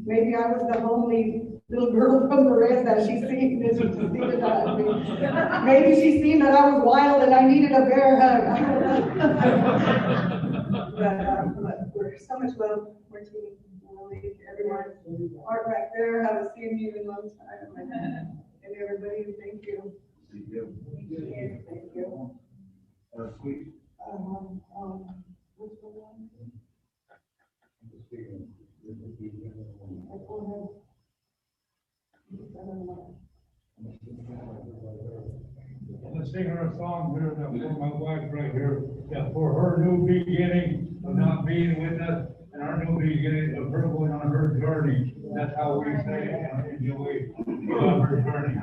Maybe I was the homely little girl from the rest that she seen, and she just needed that. Maybe she seen that I was wild and I needed a bear hug. I don't know. But we're so much love for team. Everyone, Art back there, haven't seen you in a long time. And everybody, thank you. Thank you. Thank you. Sweet. What's going on? I'm gonna sing her a song here that for my wife right here, that for her new beginning of not being with us, and our new beginning of her going on her journey. That's how we say it and enjoy her journey.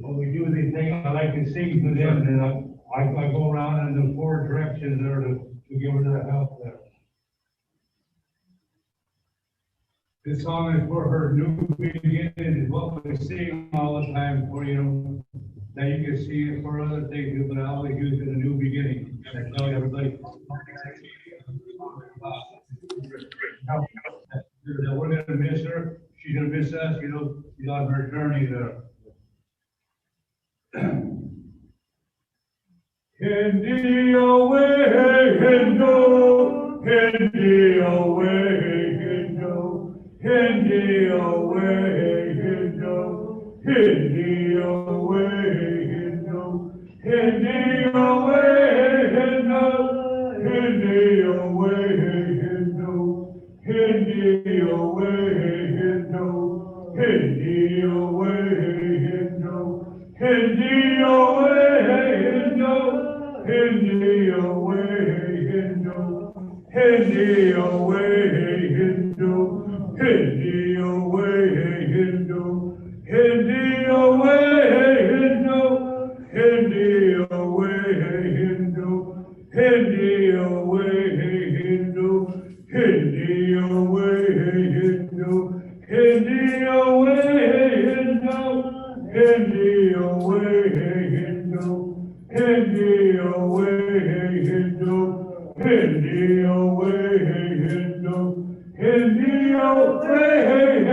When we do these things, I like to sing to them, and I go around in the four directions there to give her the help there. This song is for her new beginning, is what we sing all the time for, you know, that you can see it for other things, but I always use it in a new beginning. And I tell everybody that we're gonna miss her, she's gonna miss us, you know, she's on her journey there. Hindi away, Hindo, Hindi away, Hindo, Hindi away, Hindo, Hindi away, Hindo, Hindi away, Hindo, Hindi away, Hindo, Hindi away, Hindo, Hindi away, Hindo, Hindi away, Hindo. Hindi away, Hindu, Hindi away, Hindu, Hindi away, Hindu, Hindi away, Hindu, Hindi away, Hindu, Hindi away, Hindu, Hindi away, Hindu, Hindi away, Hindu, Hindi away, Hindu. Hindi away, Hindu, Hindi away, Hindu, Hindi away, Hindu, Hindi away, Hindu, Hindi away, Hindu, Hindi away, Hindu, Hindi away, Hindu, Hindi away, Hindu, Hindi away, Hindu. Hindi away,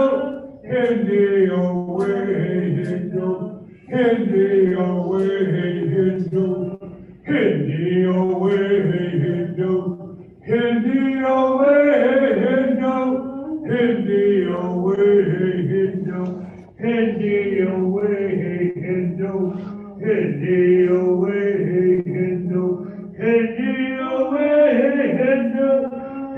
Hindu, Hindi away, Hindu, Hindi away, Hindu, Hindi away, Hindu,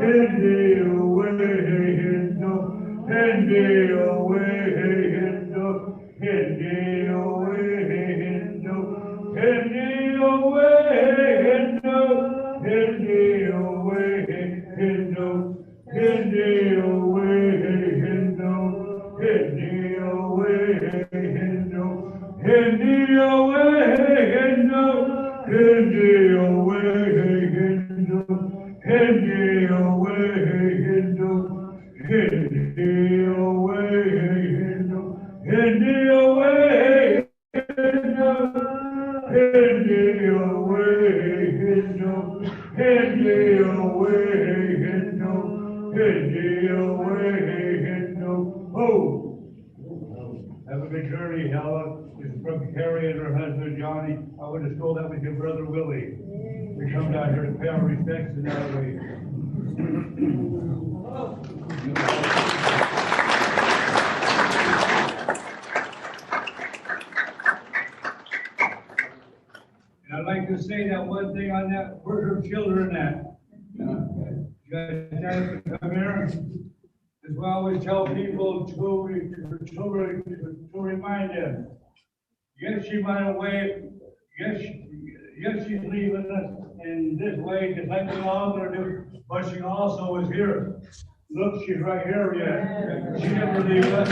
Hindi away, Hindu, Hindi away, Hindu, Hindi away, Hindu, Hindi away, Hindu, Hindi away, Hindu. Hindi away, Hindu, Hindi away, Hindu, Hindi away, Hindu, Hindi away, Hindu, Hindi away, Hindu, Hindi away, Hindu, Hindi away, Hindu, Hindi away, Hindu. Oh! Have a good journey, Helen. It's from Carrie and her husband, Johnny. I would have told that with your brother, Willie. We come down here to pay our respects in that way. And I'd like to say that one thing on that, where's her children at? You guys have to come here. As we always tell people to remind them. Yes, she might away. Yes, yes, she's leaving us in this way, just like we all gonna do, but she also is here. Look, she's right here, yeah. She never leaves us.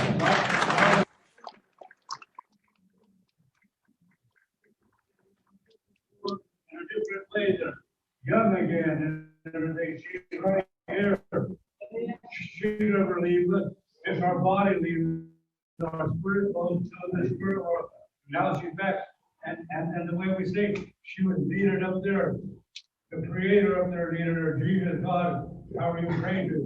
In a different place, young again and everything, she's right here. She never leaves us. It's our body leaves our spirit goes to the spirit, or now she's back. And the way we say, she was needed up there. The creator up there needed her, Jesus, God, however you pray to.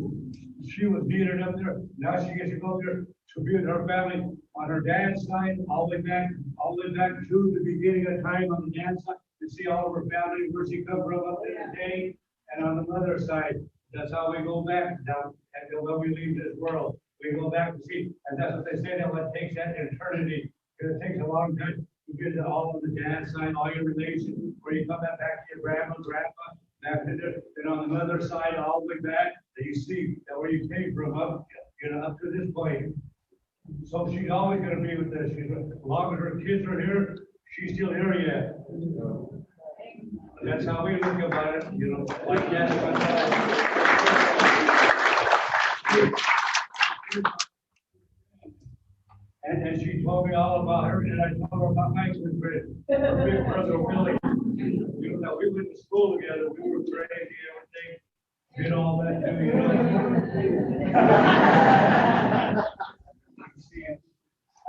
She was needed up there. Now she gets to go there to be with her family on her dad's side, all the way back to the beginning of time on the dad's side, to see all of her family, where she come from up there today, and on the mother's side. That's how we go back now, and when we leave this world, we go back to see, and that's what they say, that what takes that eternity, because it takes a long time to get to all of the dad's side, all your relations, where you come back to your grandma, back to there, and on the mother's side, all the way back, that you see that where you came from, up to this point. So she's always gonna be with us. As long as her kids are here, she's still here yet. That's how we look about it, like that. And she told me all about her, and I told her about my twin brother, her big brother Willie. We went to school together. We were crazy, everything, did all that too,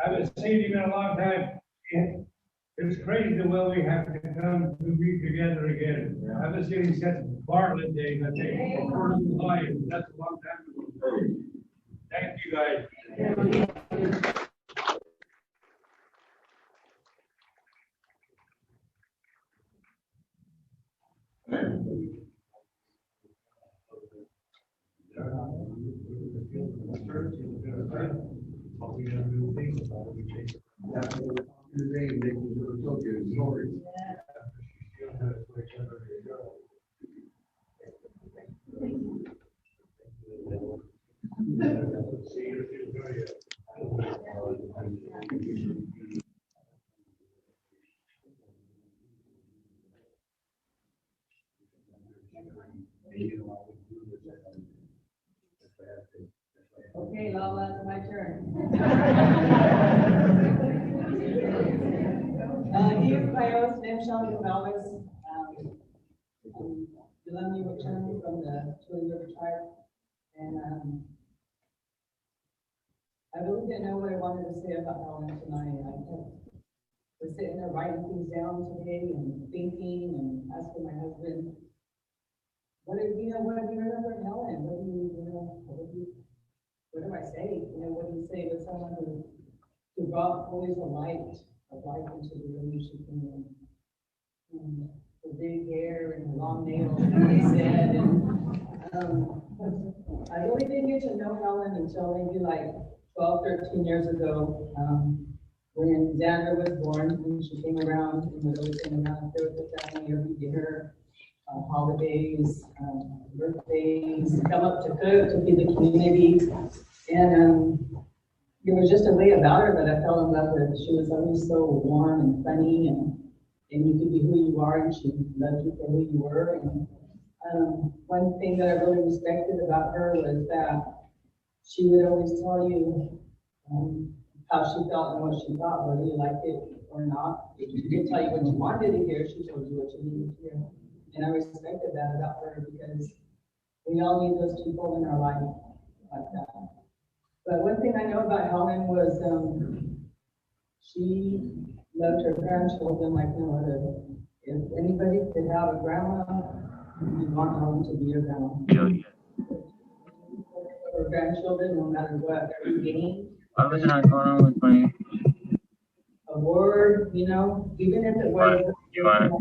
I haven't seen him in a long time. It's crazy the way we have to come to be together again. I haven't seen him since Bartlett days, I think, or First of July. That's a long time ago. Thank you, guys. Okay, Lala, it's my turn. My host, name Shelley Gonzalez. Yolandi returned from the Twin River tribe. And I really didn't know what I wanted to say about Helen tonight. I was sitting there writing things down today and thinking and asking my husband, what do you remember of Helen? What do I say? What do you say to someone who brought always a light of life into the relationship, and the big hair and the long nails, like they said. And I really didn't get to know Helen until maybe like 12, 13 years ago, when Xander was born, and she came around and would always hang around there with the family every dinner, holidays, birthdays, come up to cook, to feed the community. And it was just a way about her that I fell in love with. She was always so warm and funny, and you could be who you are, and she loved you for who you were. And one thing that I really respected about her was that she would always tell you how she felt and what she thought, whether you liked it or not. She didn't tell you what you wanted to hear, she told you what you needed to hear. And I respected that about her, because we all need those people in our life like that. But one thing I know about Helen was she loved her grandchildren like no other. If anybody could have a grandma, you want Helen to be your grandma. Her grandchildren, no matter what, every game. I was not going on with my. A word, even if it was. You want.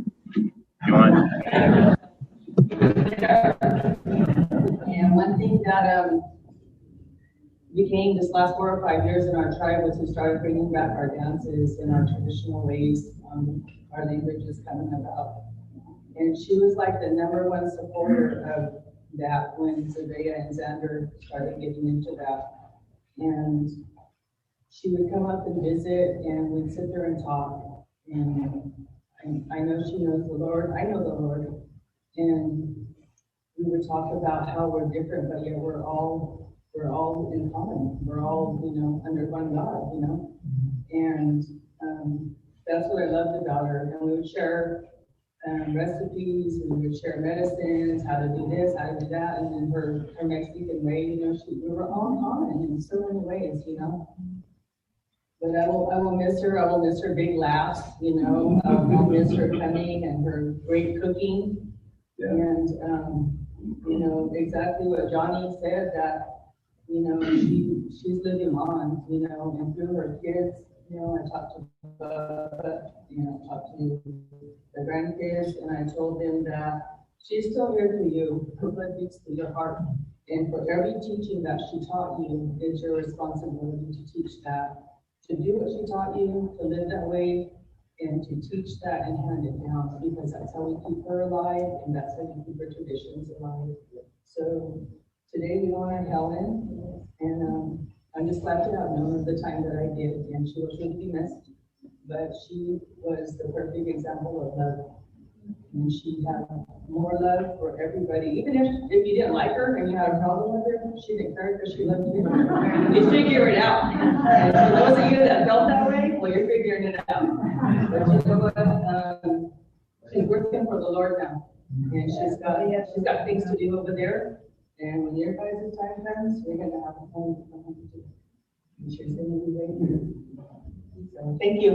And one thing that became this last 4 or 5 years in our tribe was we started bringing back our dances and our traditional ways, our languages coming about. And she was like the #1 supporter of that when Zendaya and Xander started getting into that. And she would come up and visit, and we'd sit there and talk. And I know she knows the Lord, I know the Lord. And we would talk about how we're different, but yet we're all in common. We're all, under one God, And that's what I loved about her. And we would share recipes, we would share medicines, how to do this, how to do that, and then her Mexican way, we were all common in so many ways, But I will miss her. I will miss her big laughs, I'll miss her coming and her great cooking. Yeah. And, exactly what Johnny said, that, she's living on, and through her kids, I talked to talked to the grandkids, and I told them that she's still here for you. Her blood beats to your heart. And for every teaching that she taught you, it's your responsibility to teach that, to do what she taught you, to live that way, and to teach that and hand it down, because that's how we keep her alive, and that's how we keep her traditions alive. So today we honor Helen, and I'm just glad to have known the time that I did, and she will surely be missed, but she was the perfect example of love. And she had more love for everybody. Even if you didn't like her and you had a problem with her, she didn't care because she loved you. You figure it out. And for those of you that felt that way, well, you're figuring it out. But you know what? She's working for the Lord now. And she's got things to do over there. And when your guys' time comes, we're going to have a home to come home to. And she's going to be right here. So thank you.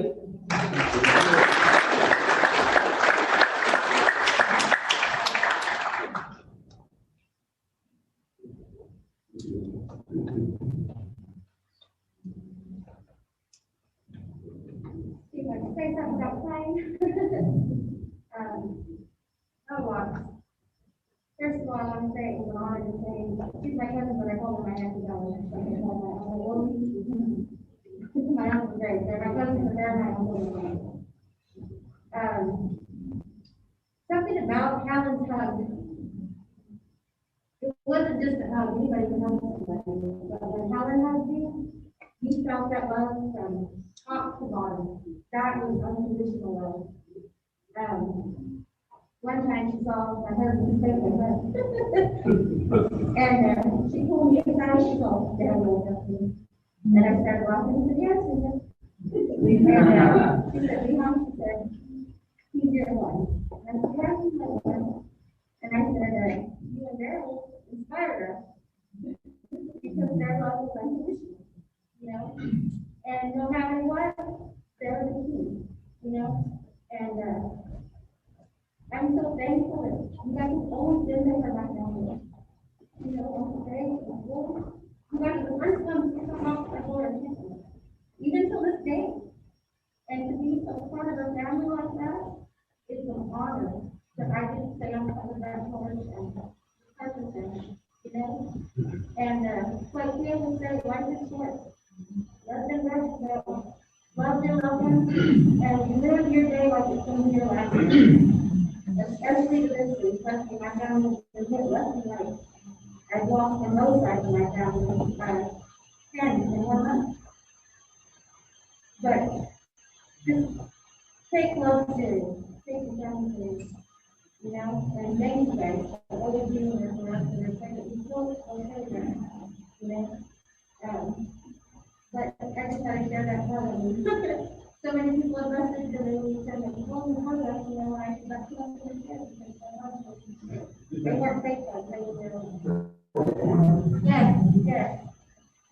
Say something about playing. First of all, I want to say it was an honor to say, she's my cousin, but I told her I had to go. My uncle's great. They're my cousins, but they're my uncle. Something about Helen's hug. It wasn't just a hug, anybody can hug somebody. But when Helen hugged you felt that love from top to bottom. That was unconditional love. One time she saw my husband sit with her. And she pulled me aside, she told me, and I started laughing and said, yes, and she said, Mom, she said, he's your one. And I said, yes, he's my one. And I said, you and Daryl inspired us because their love is unconditional, And no matter what, they're the key, And I'm so thankful that you guys have always been there for my family. I'm very thankful. You guys are the first ones to come off the door and kiss me, even to this day. And to be a part of a family like that is an honor that I get to stay on top of that porch and purpose it, And like Taylor said, life is short. Let them rest well. Love them, and live your day like it's going to be your last. Especially to this week, especially my family has hit left and right. I've lost on both sides of my family by 10 in 1 month. But just take love serious, take the family serious, and thank you guys for always being there for us and your second people, okay, but I just gotta share that part of me. So many people have messaged and they said, well, you know that, I forgot to love their kids because they weren't faithful, they were yes.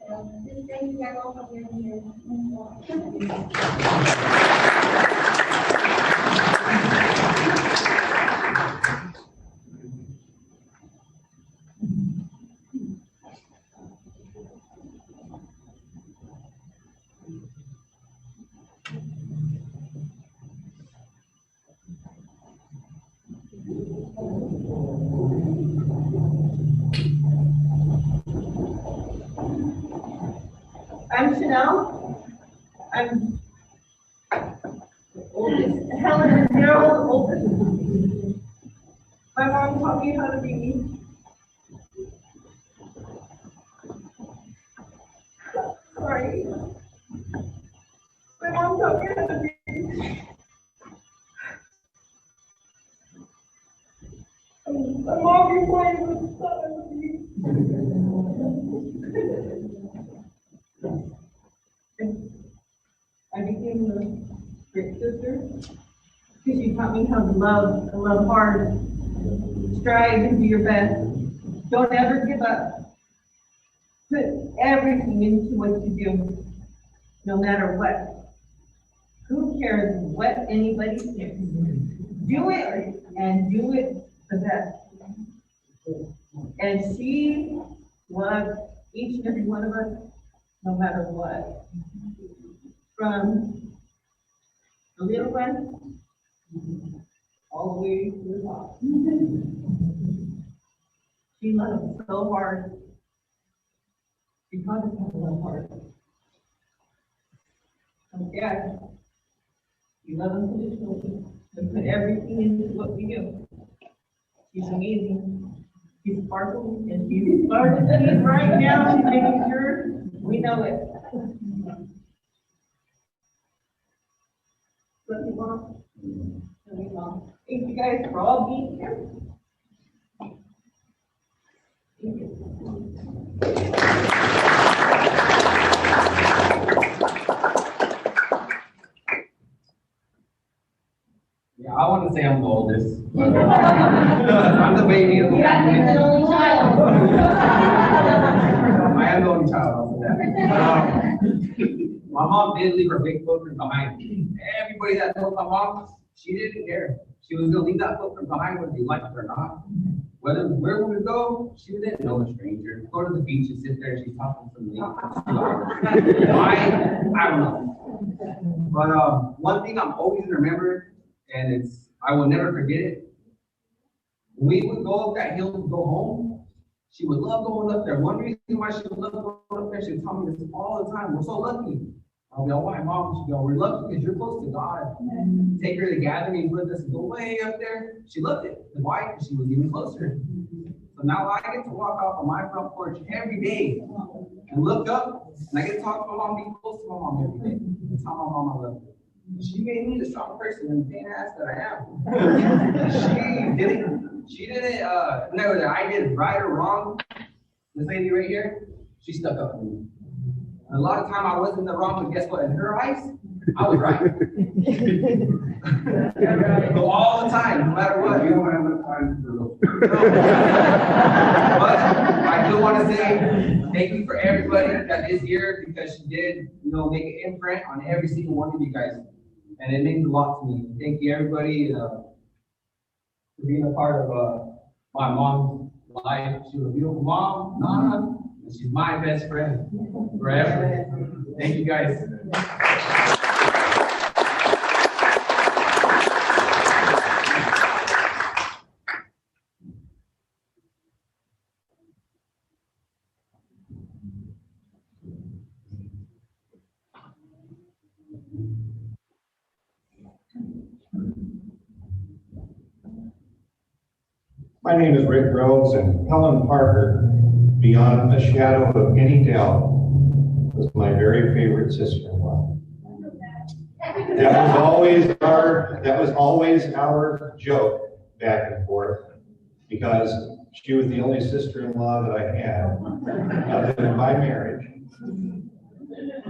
So just thank you guys all for being here. I'm Chanel. I'm oldest. Helen and Daryl, oldest. My mom taught me how to be me. Sorry. My mom taught me how to be me. Mom, you're playing with I became a great sister because she taught me how to love hard, strive and do your best. Don't ever give up. Put everything into what you do, no matter what. Who cares what anybody thinks? Do it and do it the best. And she loved each and every one of us, no matter what. From the little one all the way to the top. She loved so hard. She taught us how to love hard. So yeah, we love unconditionally and put everything into what we do. She's amazing. She's sparkling and she's sparkling right now. She's making sure we know it. Love you, Mom. Love you, Mom. Thank you guys for all being here. Thank you. Yeah, I want to say I'm the oldest. But I'm the baby of the family. You're the only child. I am the only child. I'll say that. My mom did leave her big footprint behind. Everybody that knows my mom, she didn't care. She was gonna leave that footprint behind whether you liked it or not. Where we would go, she didn't know a stranger. Go to the beach and sit there, she's talking to me for 2 hours. Why? I don't know. But one thing I'm always gonna remember, and I will never forget it. When we would go up that hill to go home, she would love going up there. One reason why she would love going up there, she would tell me this all the time. We're so lucky. I'll be like, why, Mom? She'd go, we're lucky because you're close to God. Take her to gatherings with us and go way up there. She loved it. And why? Because she was even closer. So now I get to walk off on my front porch every day and look up, and I get to talk to my mom, be close to my mom every day. And tell my mom I love her. She made me the strong person and pain ass that I am. She didn't know that I did right or wrong. This lady right here, she stuck up for me. And a lot of time I wasn't in the wrong, but guess what? In her eyes, I was right. So all the time, no matter what. You don't have enough time for those. But I do want to say thank you for everybody that is here because she did, make an imprint on every single one of you guys. And it means a lot to me. Thank you, everybody, for being a part of my mom's life. She was a beautiful mom, Nana, and she's my best friend forever. Thank you, guys. My name is Rick Rhodes, and Helen Parker, beyond a shadow of any doubt, was my very favorite sister-in-law. That was always our joke back and forth, because she was the only sister-in-law that I had, other than by marriage,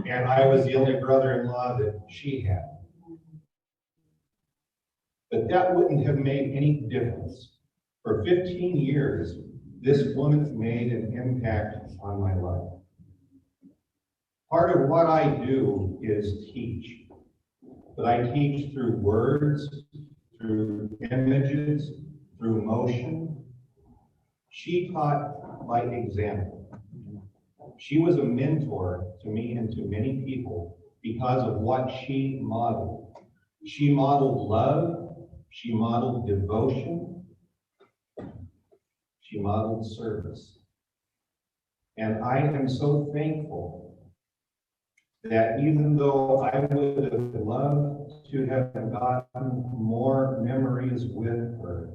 and I was the only brother-in-law that she had. But that wouldn't have made any difference. For 15 years, this woman made an impact on my life. Part of what I do is teach, but I teach through words, through images, through motion. She taught by example. She was a mentor to me and to many people because of what she modeled. She modeled love, she modeled devotion, she modeled service. And I am so thankful that even though I would have loved to have gotten more memories with her,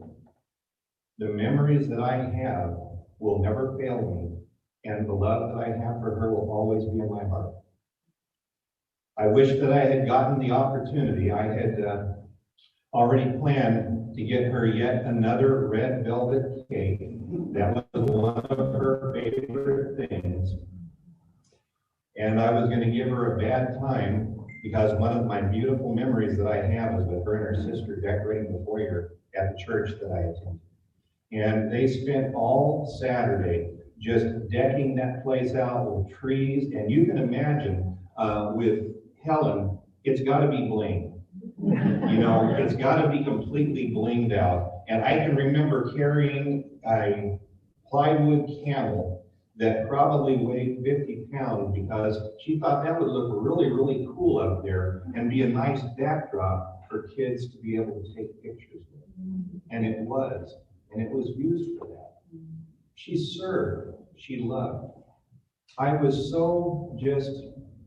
the memories that I have will never fail me, and the love that I have for her will always be in my heart. I wish that I had gotten the opportunity. I had already planned to get her yet another red velvet cake. That was one of her favorite things. And I was going to give her a bad time because one of my beautiful memories that I have is with her and her sister decorating the foyer at the church that I attended. And they spent all Saturday just decking that place out with trees. And you can imagine with Helen, it's got to be bling. You know, it's got to be completely blinged out. And I can remember carrying a plywood camel that probably weighed 50 pounds because she thought that would look really, really cool up there and be a nice backdrop for kids to be able to take pictures with. And it was. And it was used for that. She served. She loved. I was so just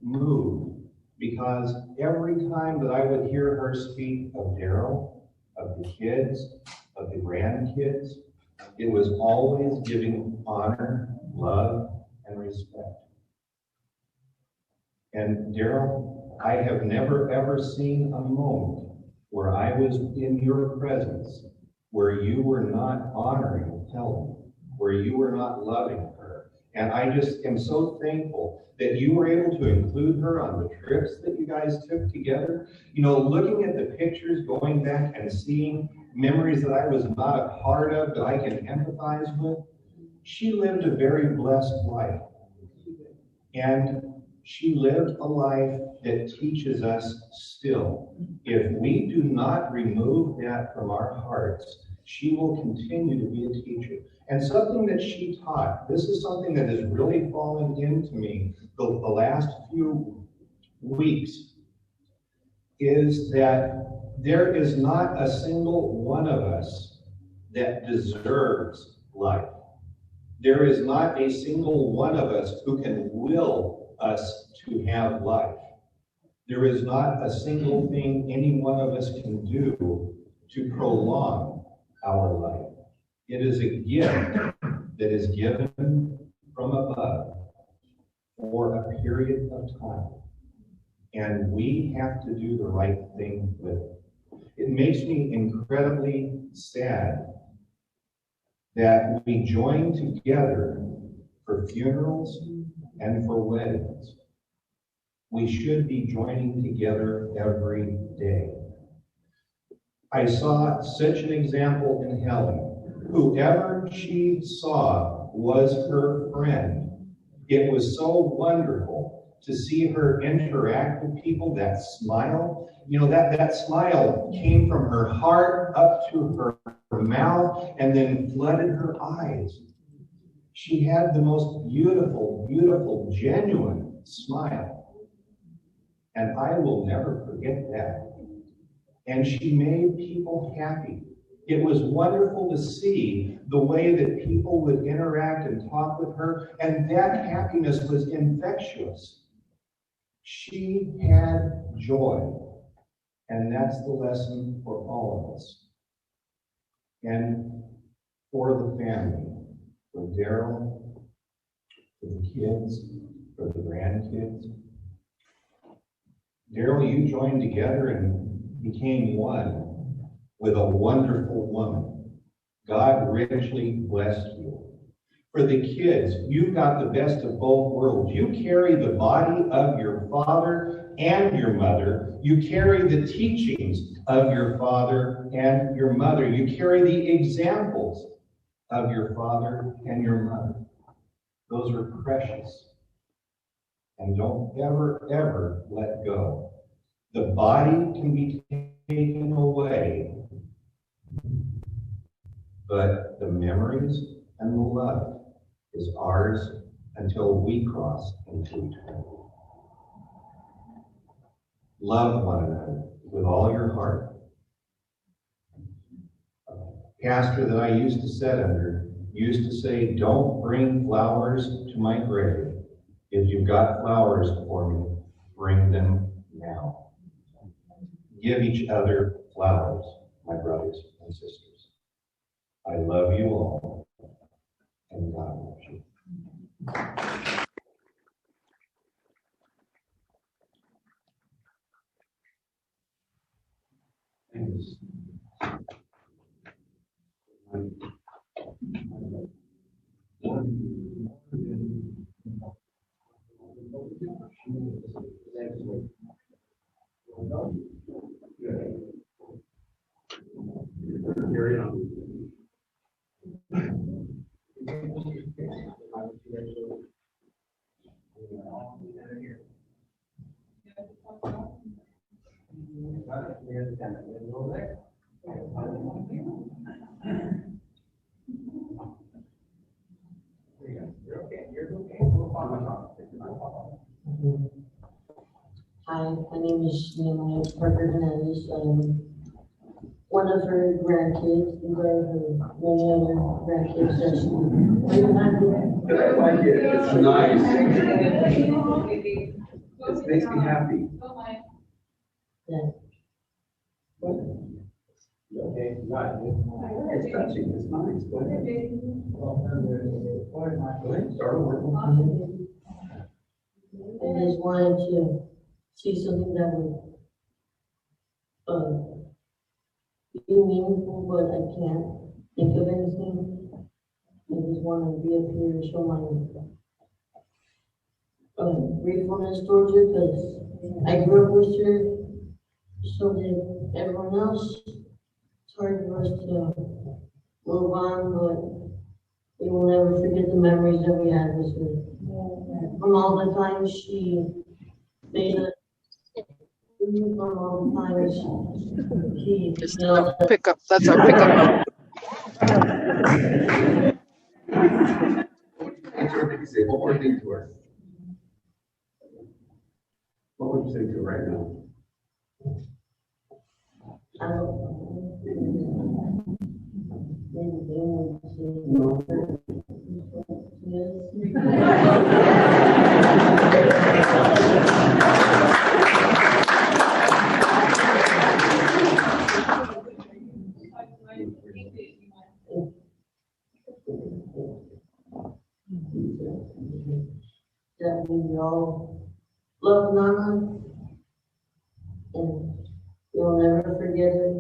moved because every time that I would hear her speak of Daryl, of the kids, of the grandkids, it was always giving honor, love, and respect. And Daryl, I have never ever seen a moment where I was in your presence where you were not honoring Helen, where you were not loving her. And I just am so thankful that you were able to include her on the trips that you guys took together. You know, looking at the pictures, going back and seeing memories that I was not a part of, that I can empathize with, she lived a very blessed life. And she lived a life that teaches us still. If we do not remove that from our hearts, she will continue to be a teacher. And something that she taught, this is something that has really fallen into me the last few weeks, is that there is not a single one of us that deserves life. There is not a single one of us who can will us to have life. There is not a single thing any one of us can do to prolong our life. It is a gift that is given from above for a period of time. And we have to do the right thing with it. It makes me incredibly sad that we join together for funerals and for weddings. We should be joining together every day. I saw such an example in Helen. Whoever she saw was her friend. It was so wonderful to see her interact with people, that smile. You know, that smile came from her heart up to her mouth and then flooded her eyes. She had the most beautiful, beautiful, genuine smile. And I will never forget that. And she made people happy. It was wonderful to see the way that people would interact and talk with her, and that happiness was infectious. She had joy, and that's the lesson for all of us. And for the family, for Daryl, for the kids, for the grandkids. Daryl, you joined together and became one with a wonderful woman. God richly blessed you. For the kids, you've got the best of both worlds. You carry the body of your father and your mother. You carry the teachings of your father and your mother. You carry the examples of your father and your mother. Those are precious. And don't ever, ever let go. The body can be taken away, but the memories and the love is ours until we cross into eternity. Love one another with all your heart. A pastor that I used to sit under used to say, don't bring flowers to my grave. If you've got flowers for me, bring them now. Give each other flowers, my brothers and sisters. I love you all, and God loves you. Thanks. Carry on. Hi, my name is Helen R Parker. One of her grandkids, and there are many other grandkids that she. It's nice. It makes me happy. Yeah. Okay, right. It's touching, it's nice. Go ahead. Go ahead, start over. I just wanted to see something that would be meaningful, but I can't think of anything. I just want to be up here and show my gratefulness towards her because I grew up with her, so did everyone else. It's hard for us to move on, but we will never forget the memories that we had with her. From all the times she made us, from all the times she Pickup. That's our pickup. Say one more thing to her. What would you say to her right now? That we all love Nana, and we'll never forget her.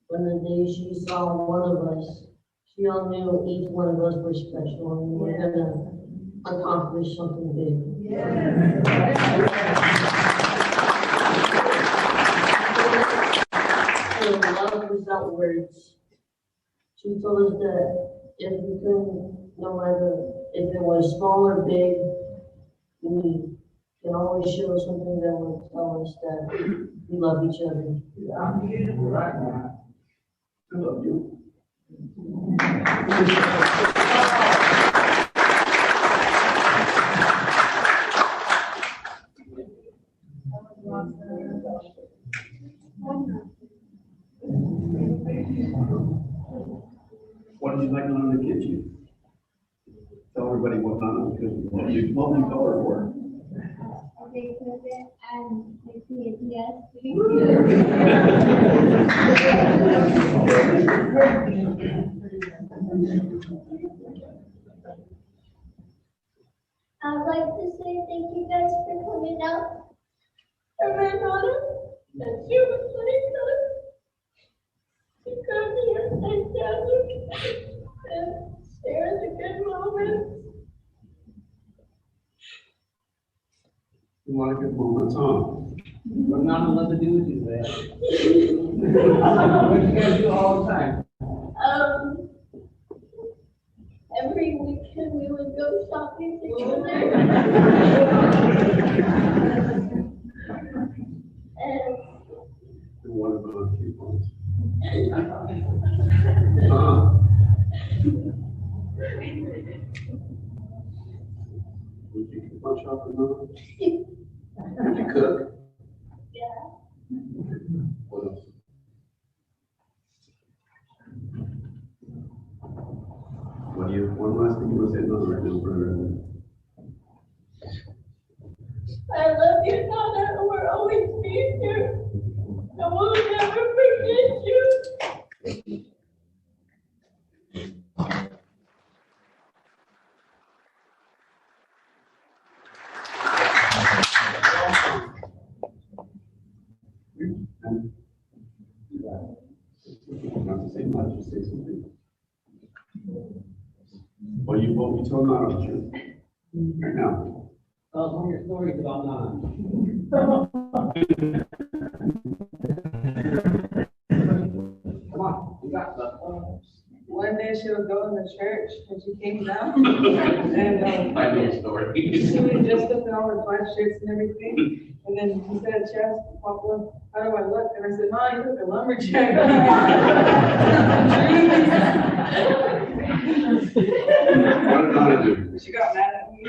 When the day she saw one of us, she all knew each one of us were special, and we were gonna accomplish something big. And love without words. She told us that if we couldn't, no matter if it was small or big, we can always show something that will tell us that we love each other. Right now. I love you. What did you like on the kitchen? Tell everybody what Nana could multi-color for. Okay, so then, and yes. I'd like to say thank you guys for coming out for my daughter, and she was pretty good. She come here and tell me and share the good moments. A lot of good moments, huh? But not another dude do that. What you guys do all the time? Every weekend we would go shopping together. And What about you, boys? Would you keep on shopping now? Did you cook? yeah. What else? One last thing you want to say about right now, brother? I love you, Nana, and we'll always be here. And we'll never forget you. Not to say like to say something. Well, you won't be told not, aren't you? Right now. Tell us your stories about Nana. Come on, you got stuff. One day she was going to church and she came down and I know the story. she was dressed up in all her black shirts and everything. And then he said, Chess, Papa, how do I look? And I said, Ma, you look a lumberjack. What did Nana do? She got mad at me.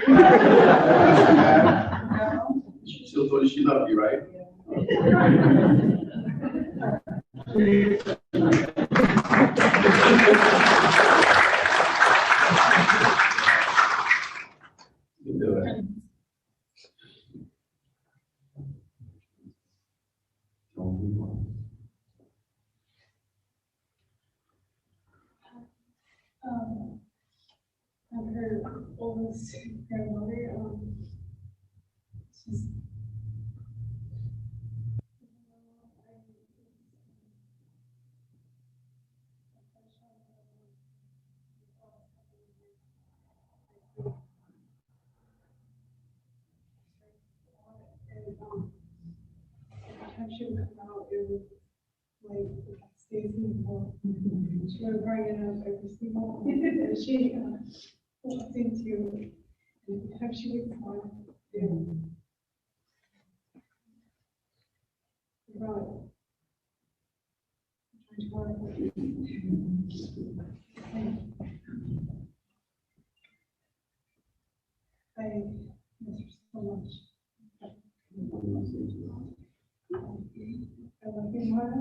She still told you she loved you, right? You do it. I'm her oldest grandmother. She's every time she would come out, it was like Stacey. She would bring it up every single and she walked into, and every time she would come out, I miss her so much. I love you, Mara.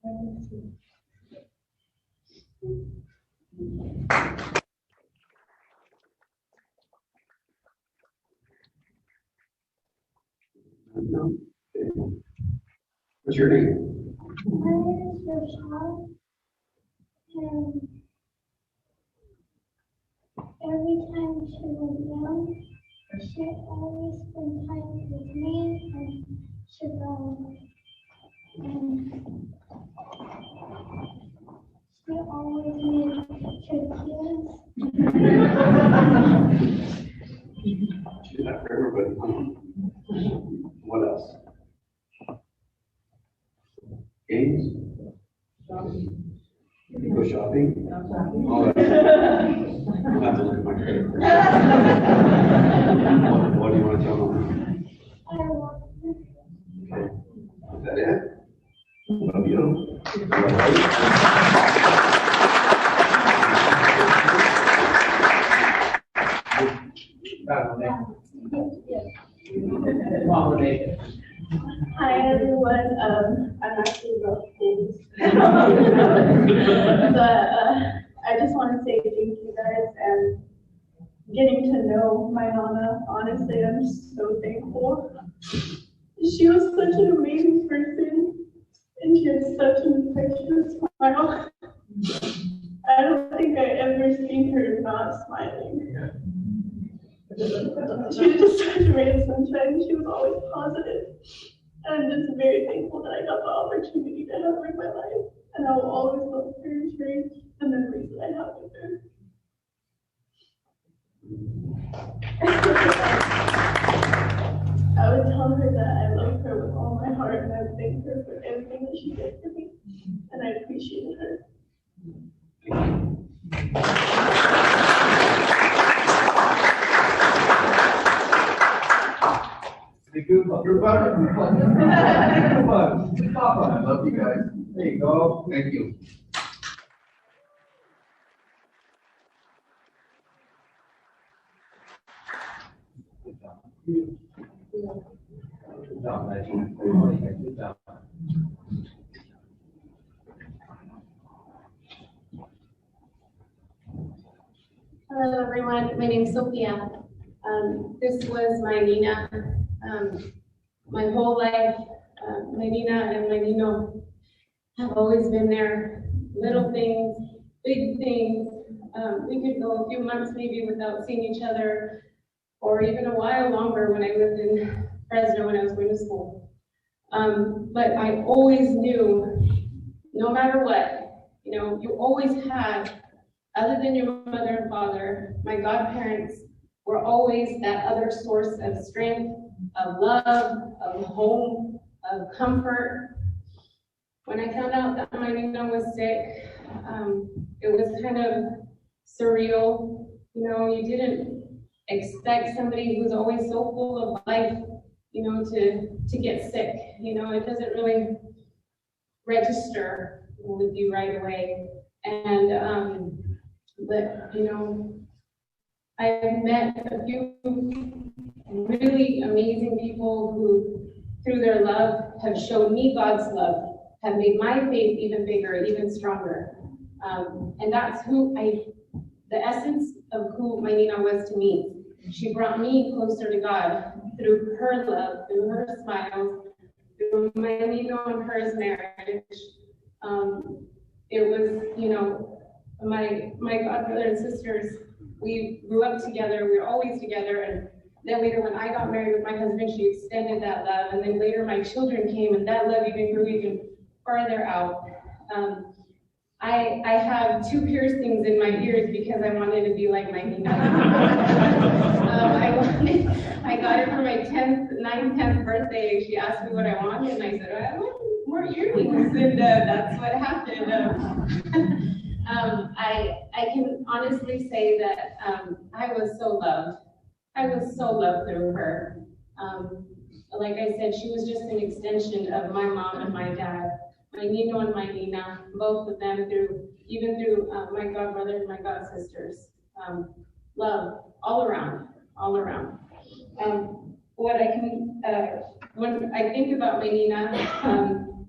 I miss you. No. What's your name? My name is Rochelle, and every time she was young, she always spent time with me and she always made tortillas. She did that for everybody. What else? Games? You go shopping? All right. I'll have to look at my credit card. What do you want to tell them? I love her. Okay. Is that it? Love you. Hi everyone, I'm actually real old. But I just want to say thank you guys and getting to know my Nana. Honestly, I'm so thankful. She was such an amazing person and she had such an infectious smile. I don't think I ever seen her not smiling. She was just such a ray of sunshine. She was always positive. And I'm just very thankful that I got the opportunity to have her in my life. And I will always love her and cherish the memories that I have with her. I would tell her that I love her with all my heart and I would thank her for everything that she did for me. And I appreciate her. Group hug. Group hug. Group hug. I love you guys. There you go. Thank you. Good job. Good job, Maggie. Good job. Hello, everyone. My name is Sophia. This was my Nina. My whole life, my Nina and my Nino have always been there. Little things, big things. We could go a few months maybe without seeing each other, or even a while longer when I lived in Fresno when I was going to school. But I always knew no matter what, you know, you always had, other than your mother and father, my godparents were always that other source of strength, of love, of home, of comfort. When I found out that my Nina was sick, it was kind of surreal. You know, you didn't expect somebody who's always so full of life, you know, to get sick. You know, it doesn't really register with you right away. And, but, you know, I've met a few really amazing people who, through their love, have shown me God's love, have made my faith even bigger, even stronger. And that's the essence of who my Nina was to me. She brought me closer to God through her love, through her smiles, through my Nina and hers marriage. It was, you know, my godbrother and sisters, we grew up together, we were always together, and then later when I got married with my husband, she extended that love, and then later my children came, and that love even grew even farther out. I have 2 piercings in my ears because I wanted to be like my Nina. I got it for my 9th, 10th birthday. She asked me what I wanted, and I said, I want more earrings, and that's what happened. I can honestly say that I was so loved. I was so loved through her. Like I said, she was just an extension of my mom and my dad. My Nino and my Nina, both of them even through my godbrother and my god sisters. Love all around. What I can, when I think about my Nina,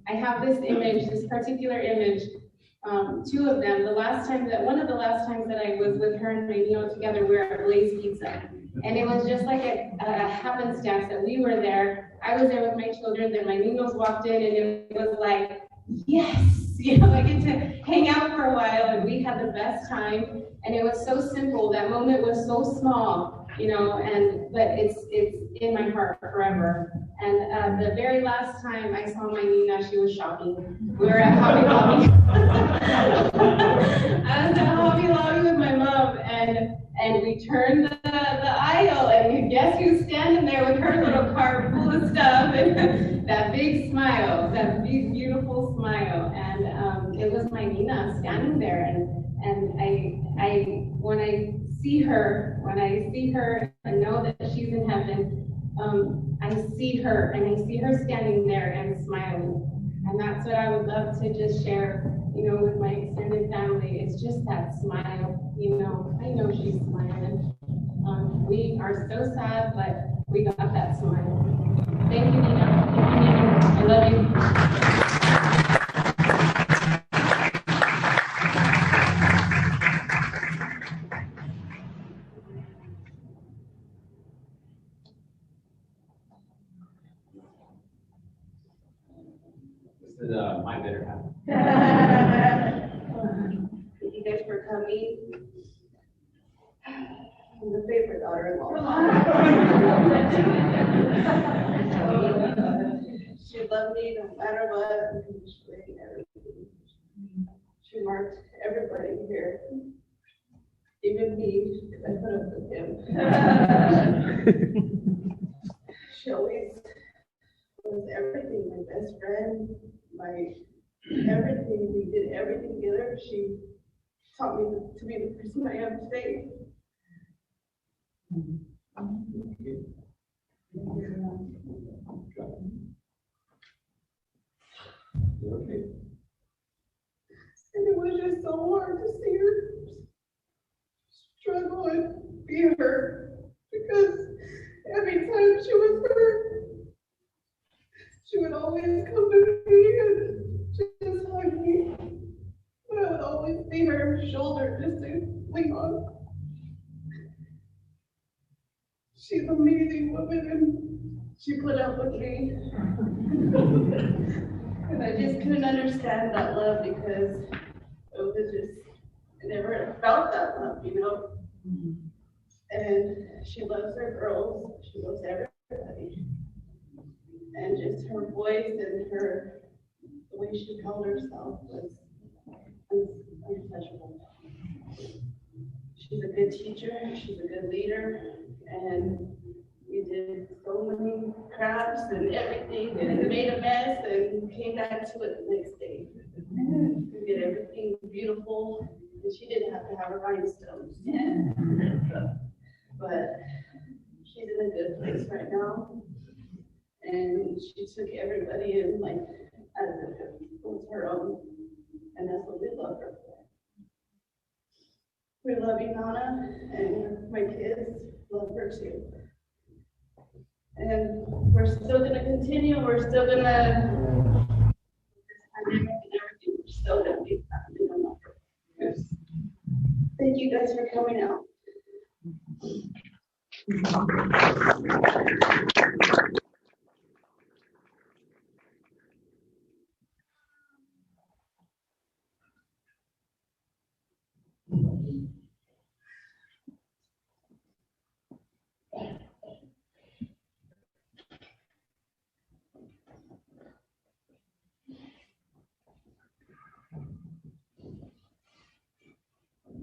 I have this image, this particular image, 2 of them. One of the last times that I was with her and my Nino together, we were at Blaze Pizza. And it was just like a happenstance that we were there. I was there with my children, then my Ninos walked in, and it was like, yes, you know, I get to hang out for a while, and we had the best time. And it was so simple. That moment was so small, you know, but it's in my heart forever. And the very last time I saw my Nina, she was shopping. We were at Hobby Lobby. I was at Hobby Lobby with my mom, and we turned the aisle, and guess who's standing there with her little cart full of stuff, and that big smile, that big, beautiful smile. And it was my Nina standing there, and I when I see her and know that she's in heaven, I see her, and I see her standing there and smiling. And that's what I would love to just share, you know, with my extended family. It's just that smile, you know. I know she's smiling. We are so sad, but we got that smile. Thank you, Nina. Thank you, Nina. I love you. This is my better half. Thank you guys for coming. I'm the favorite daughter-in-law. She loved me no matter what. She marked everybody here, even me, because I put up with him. She always was everything, my best friend, my everything. We did everything together. She taught me to be the person I am today. Okay. And it was just so hard to see her struggle and be hurt, because every time she was hurt, she would always come to me and just hug me. But I would always be her shoulder just to lean on. She's an amazing woman, and she put up with me. And I just couldn't understand that love, because it was just, I never felt that love, you know? And she loves her girls, she loves everybody. And just her voice and the way she held herself was untouchable. She's a good teacher, she's a good leader, and we did so many crafts and everything, and made a mess, and came back to it the next day. We did everything beautiful, and she didn't have to have her rhinestones. But she's in a good place right now, and she took everybody in like as if it was her own, and that's what we love her for. We love you, Nana, and my kids love her too. And we're still gonna continue, we're still gonna, we're still gonna be happy on our purpose. Thank you guys for coming out.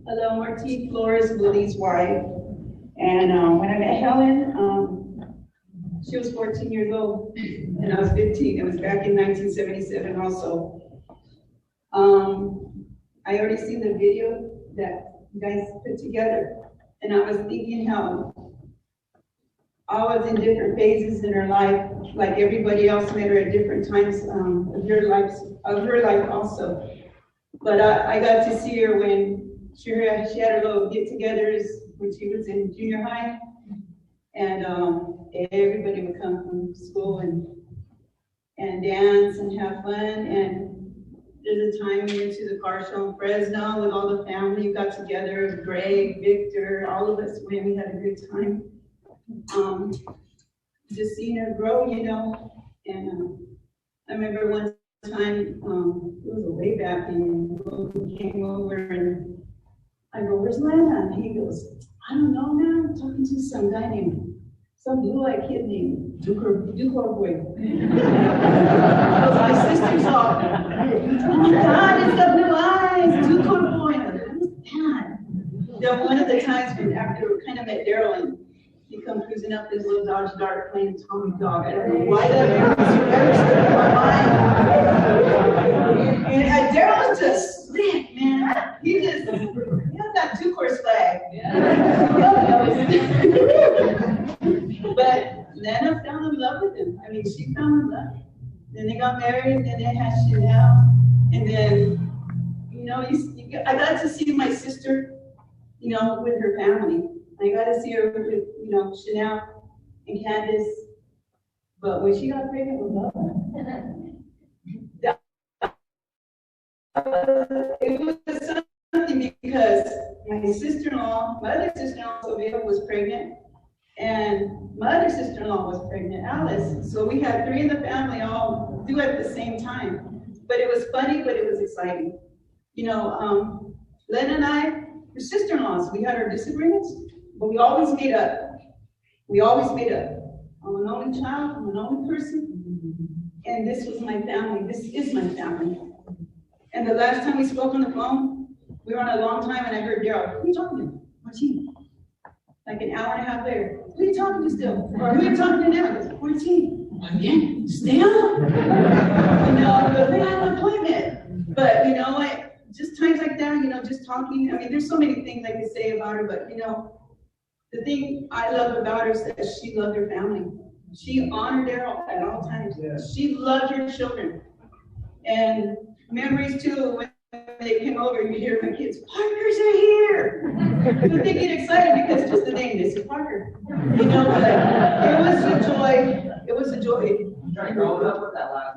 Hello, Martine Flores, Willie's wife. And when I met Helen, she was 14 years old, and I was 15. It was back in 1977 also. I already seen the video that you guys put together, and I was thinking how I was in different phases in her life, like everybody else met her at different times of her life also. But I got to see her when she had her little get-togethers when she was in junior high, and everybody would come from school and dance and have fun. And there's a time we went to the car show in Fresno with all the family. We got together, Greg, Victor, all of us went. We had a good time. Just seeing her grow, you know. And I remember one time, it was a way back, and he came over and I go, "Where's Lana?" And he goes, "I don't know, man. I'm talking to some guy named, some blue-eyed kid named Ducor Boy." My sister's all, "Oh my God, it's got blue eyes, Ducor Boy." Who's that? Then one of the times when after we kind of met Daryl, and he come cruising up this little Dodge Dart playing Tommy Dog. I don't know why that registered in my mind. And Daryl was just slick, man. He had that two-course flag. But Lana fell in love with him. I mean, she fell in love. Then they got married, and then they had Chanel. And then, you know, I got to see my sister, you know, with her family. I got to see her with, you know, Chanel and Candace. But when she got pregnant with Bubba, it was something because my sister-in-law, my other sister-in-law, Sylvia, was pregnant, and my other sister-in-law was pregnant, Alice. So we had three in the family all do it at the same time. But it was funny, but it was exciting. You know, Len and I were sister-in-laws. We had our disagreements, but we always made up. We always made up. I'm an only child, I'm an only person, and this was my family. This is my family. And the last time we spoke on the phone, we were on a long time, and I heard Daryl, "Who are you talking to? Martine." Like an hour and a half later, "Who are you talking to still? Or who are you talking to now?" He goes, "Martine." Again, stay on. You know, but we had an appointment. But you know what? Just times like that, you know, just talking. I mean, there's so many things I could say about her, but you know, the thing I love about her is that she loved her family. She honored Daryl at all times. She loved her children. And memories too, when they came over, you hear my kids, "Parkers are here." But they get excited because just the name, this is Parker. You know, but it was a joy. It was a joy. I'm trying to grow up with that last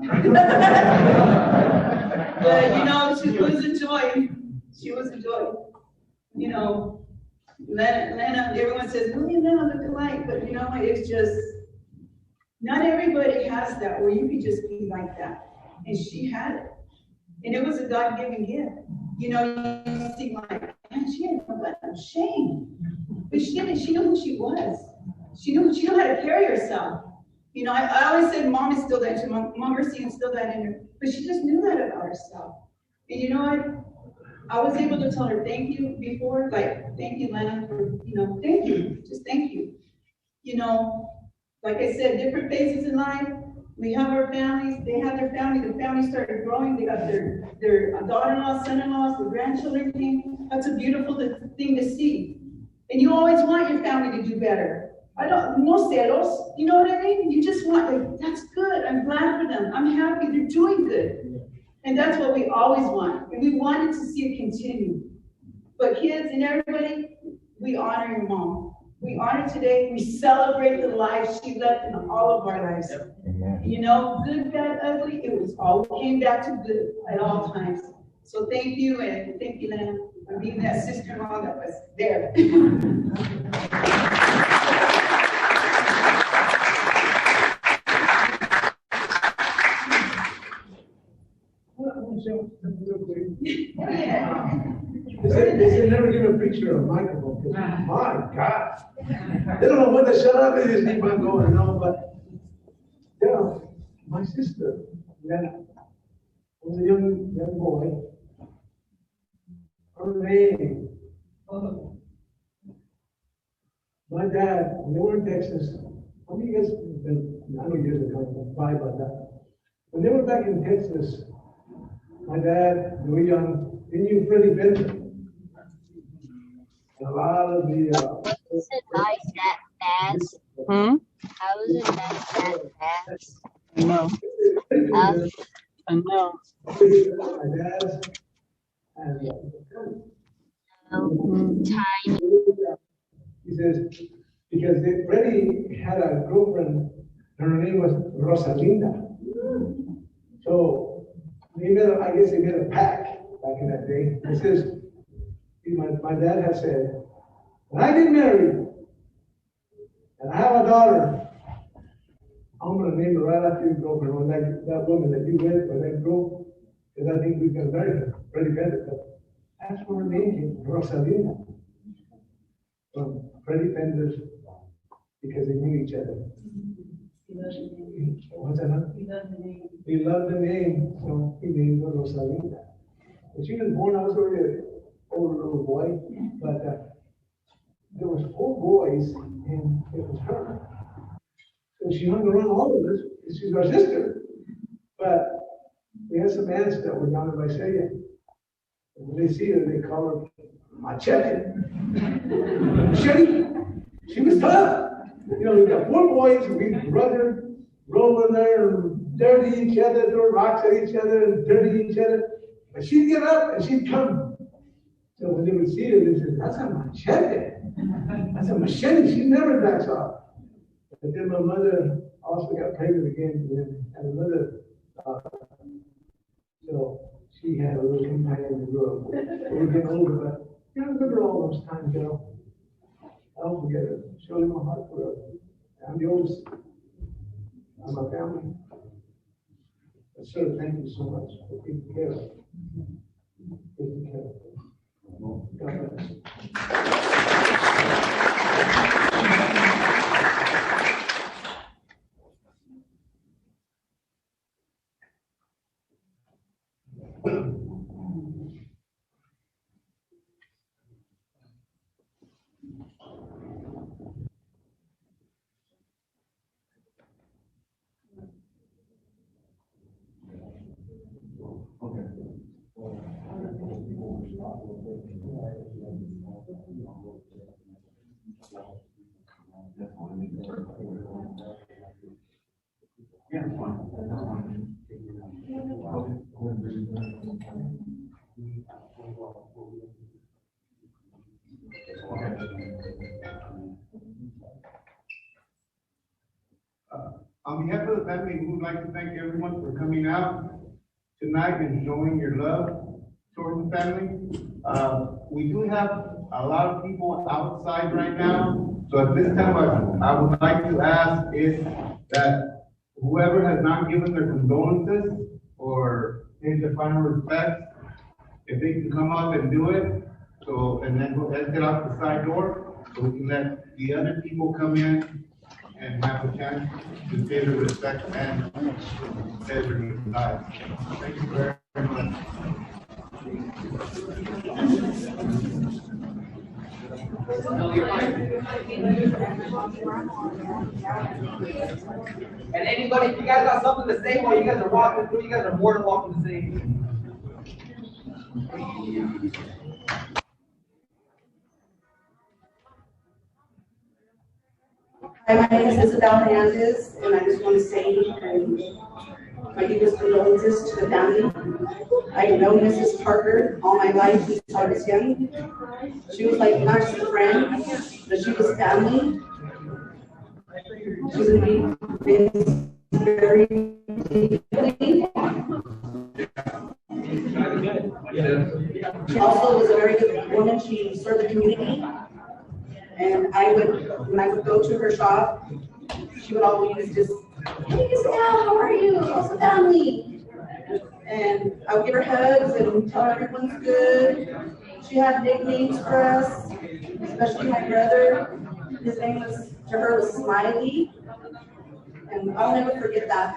But you know, she was a joy. She was a joy. You know, Lana, everyone says, "Willie and Lana look alike," but you know, it's just, not everybody has that where you can just be like that. And she had it. And it was a God-given gift. You know, you see like, man, she had no shame. But she didn't, she knew who she was. She knew how to carry herself. You know, I always said mom instilled that into Mom Mercy instilled that in her, but she just knew that about herself. And you know what? I was able to tell her thank you before, like, thank you, Lana, for, you know, thank you, just thank you. You know, like I said, different phases in life. We have our families, they have their family, the family started growing, they got their daughter-in-laws, son-in-laws, the grandchildren came. That's a beautiful thing to see. And you always want your family to do better. No celos, you know what I mean? You just want, like, that's good, I'm glad for them, I'm happy, they're doing good. And that's what we always want, and we wanted to see it continue. But kids and everybody, we honor your mom. We honor today, we celebrate the life she left in all of our lives. You know, good, bad, ugly, it was all came back to good at all times. So thank you, and thank you, Lana, for being that sister-in-law that was there. They said never give a preacher a microphone, because my God, they don't know when to shut up, they just keep on going, you know, but, yeah, my sister, Lena, was a young boy, her name, my dad, when they were in Texas, how many years, I know years ago, 5 about that, when they were back in Texas, my dad, they were young, they knew Freddie Benson. A lot of the, Was it nice that fast? How was it nice that fast? No. I know. my dad, and Tiny. he says, because Freddie had a girlfriend, and her name was Rosalinda. So they made I guess they made a pact back in that day. He says, my dad had said, when I get married and I have a daughter, I'm going to name her right after your girlfriend, or that woman that you with, or that girl, because I think we can marry her, Freddie Bender. But that's where her name came, Rosalinda, from Freddie Bender's, because they knew each other. What's that? He loved the name, so he named her Rosalinda. When she was born, I was already an older little boy, but there was 4 boys, and it was her. So she hung around all of us, because she's our sister. But we had some aunts that were down in Visalia. And when they see her, they call her Machete. Machete. She was tough. You know, we got 4 boys, and we'd brother, roll in there, and dirty each other, throw rocks at each other, and dirty each other. But she'd get up, and she'd come. So when they would see her, they said, that's a machete. That's a machete. She never backs off. But then my mother also got pregnant again and had another so she had a little companion to grow up. We were getting older, but you know, I remember all those times, you know. I don't forget it. Surely my heart for her. I'm the oldest of my family. But sir, thank you so much for taking care of it. Taking care of it. God bless. Yeah, that's fine. That's fine. On behalf of the family, we would like to thank everyone for coming out tonight and showing your love towards the family. We do have a lot of people outside right now, so at this time, I would like to ask if that whoever has not given their condolences or paid their final respects, if they can come up and do it, so, and then go exit out the side door, so we can let the other people come in and have a chance to pay the respect and measure with God. Thank you very much. And anybody, if you guys got something to say while you guys are walking through, you guys are more than welcome to say. Hi, my name is Isabel Hernandez, and I just want to say my deepest condolences to the family. I've known Mrs. Parker all my life since I was young. She was like not just a friend, but she was family. She was very deeply. She also was a very good woman. She served the community. And when I would go to her shop, she would always just, hey, Miss Gal, how are you? How's the family? And I would give her hugs and tell her everyone's good. She had nicknames for us, especially my brother. His name to her was Smiley. And I'll never forget that.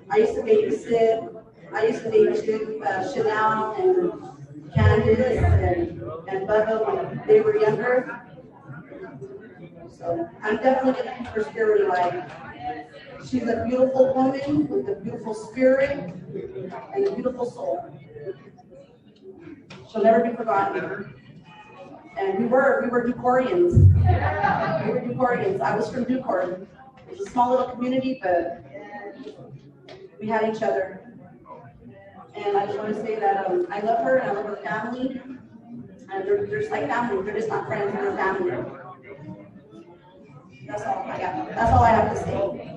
I used to babysit Chanel and Candace and Bubba when they were younger. So I'm definitely going to keep her spirit alive. She's a beautiful woman with a beautiful spirit and a beautiful soul. She'll never be forgotten. And we were Ducorians. We were Ducorians. I was from Ducor. It was a small little community, but we had each other. And I just want to say that I love her and I love her family. And they're just like family. They're just not friends, they're family. That's all I got. That's all I have to say.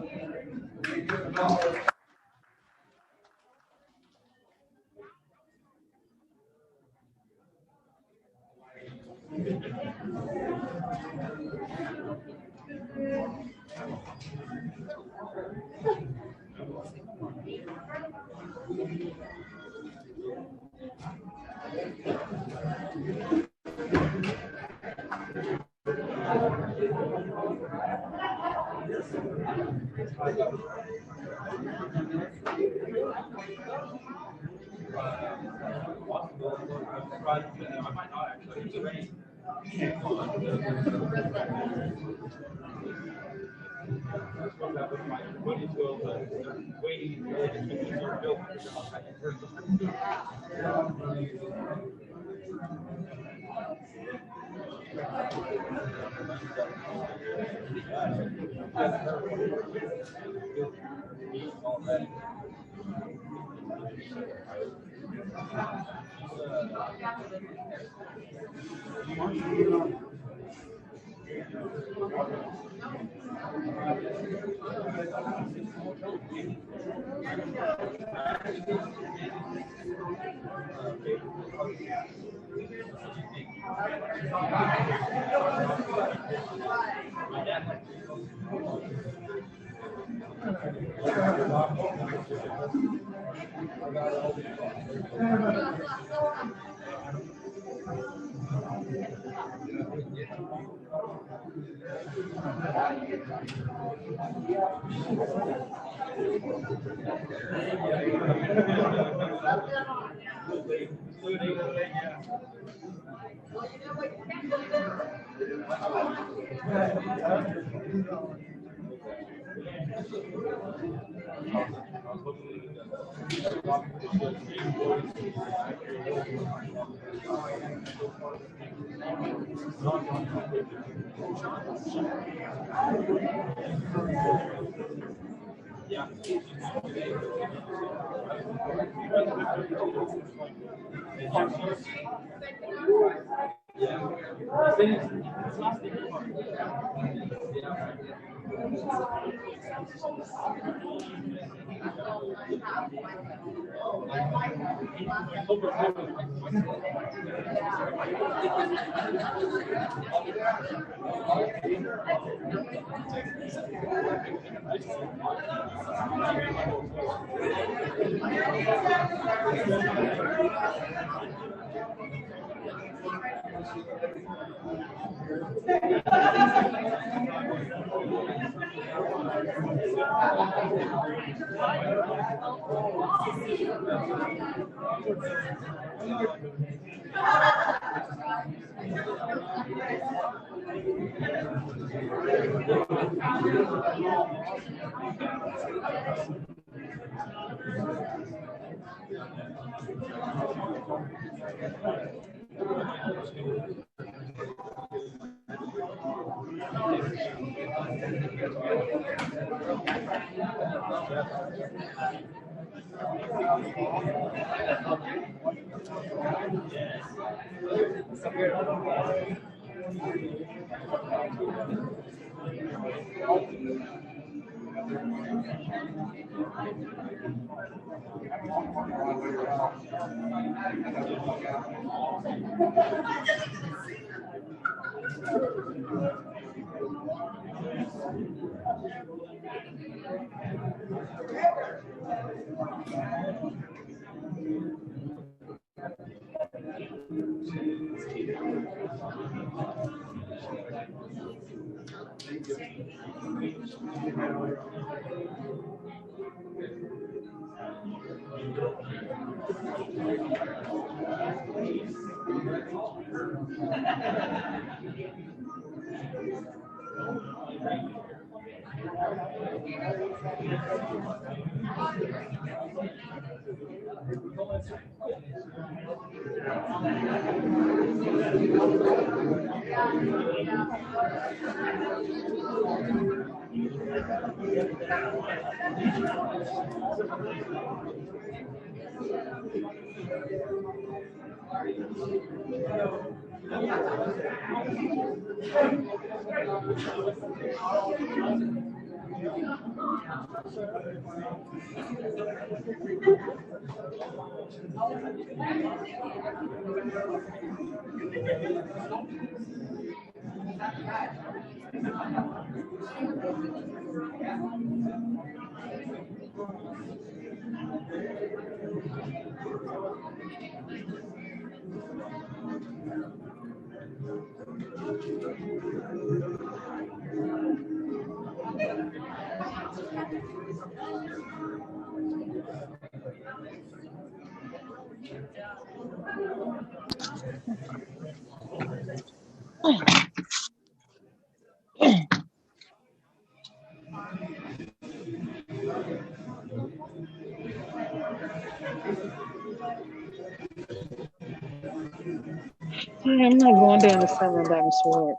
Yeah, I'm not going down to 7 Diamond Sword.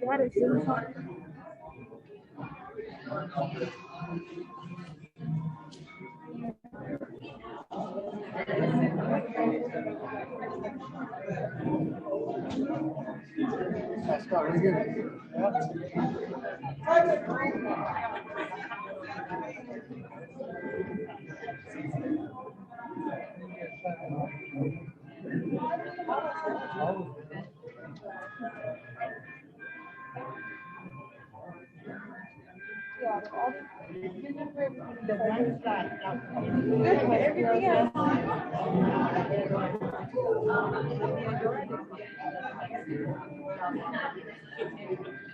That is so hard. The one side. Good, but everything else.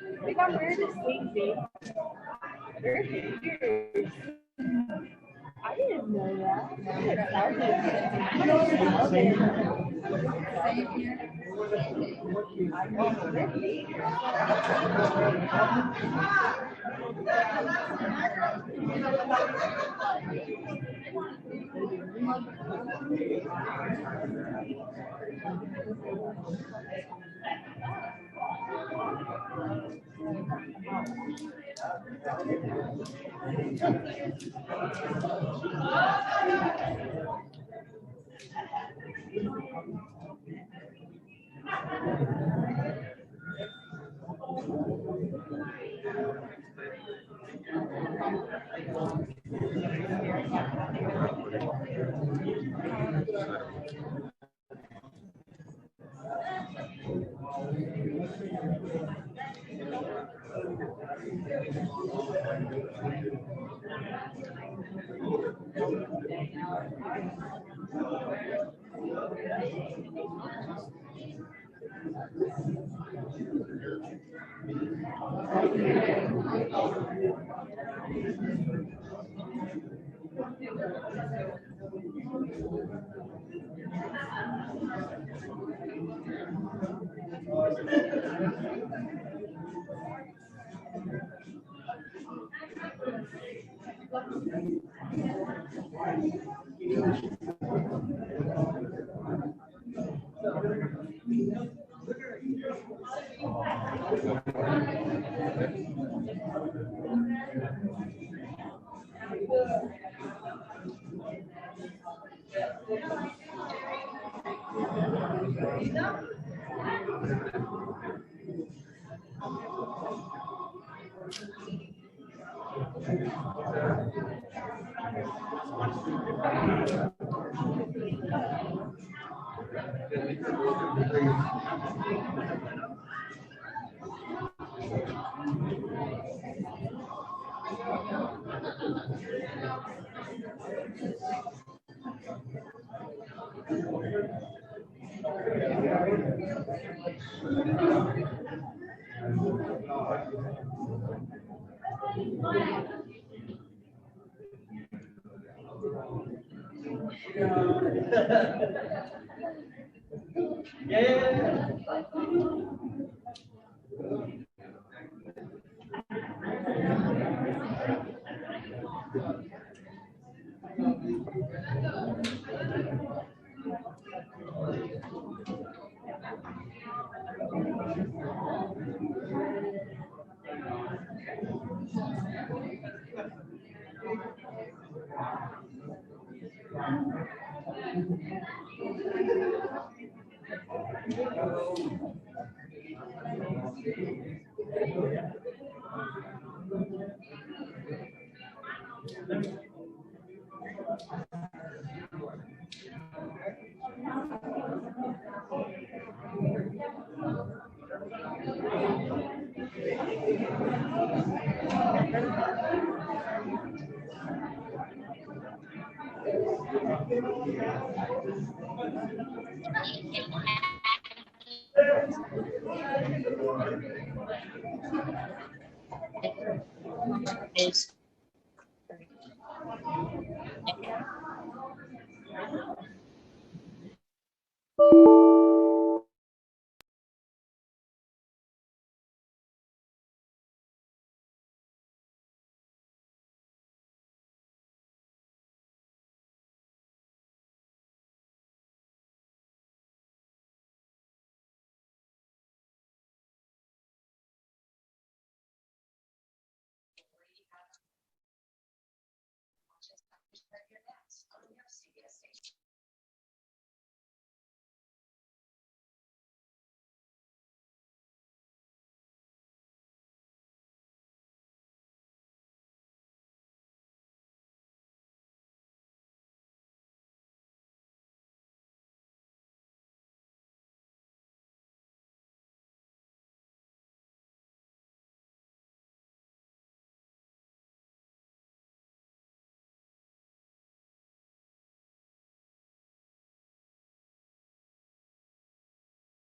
I think I'm weird to sleepy. You're weird. I didn't know that. I Yes.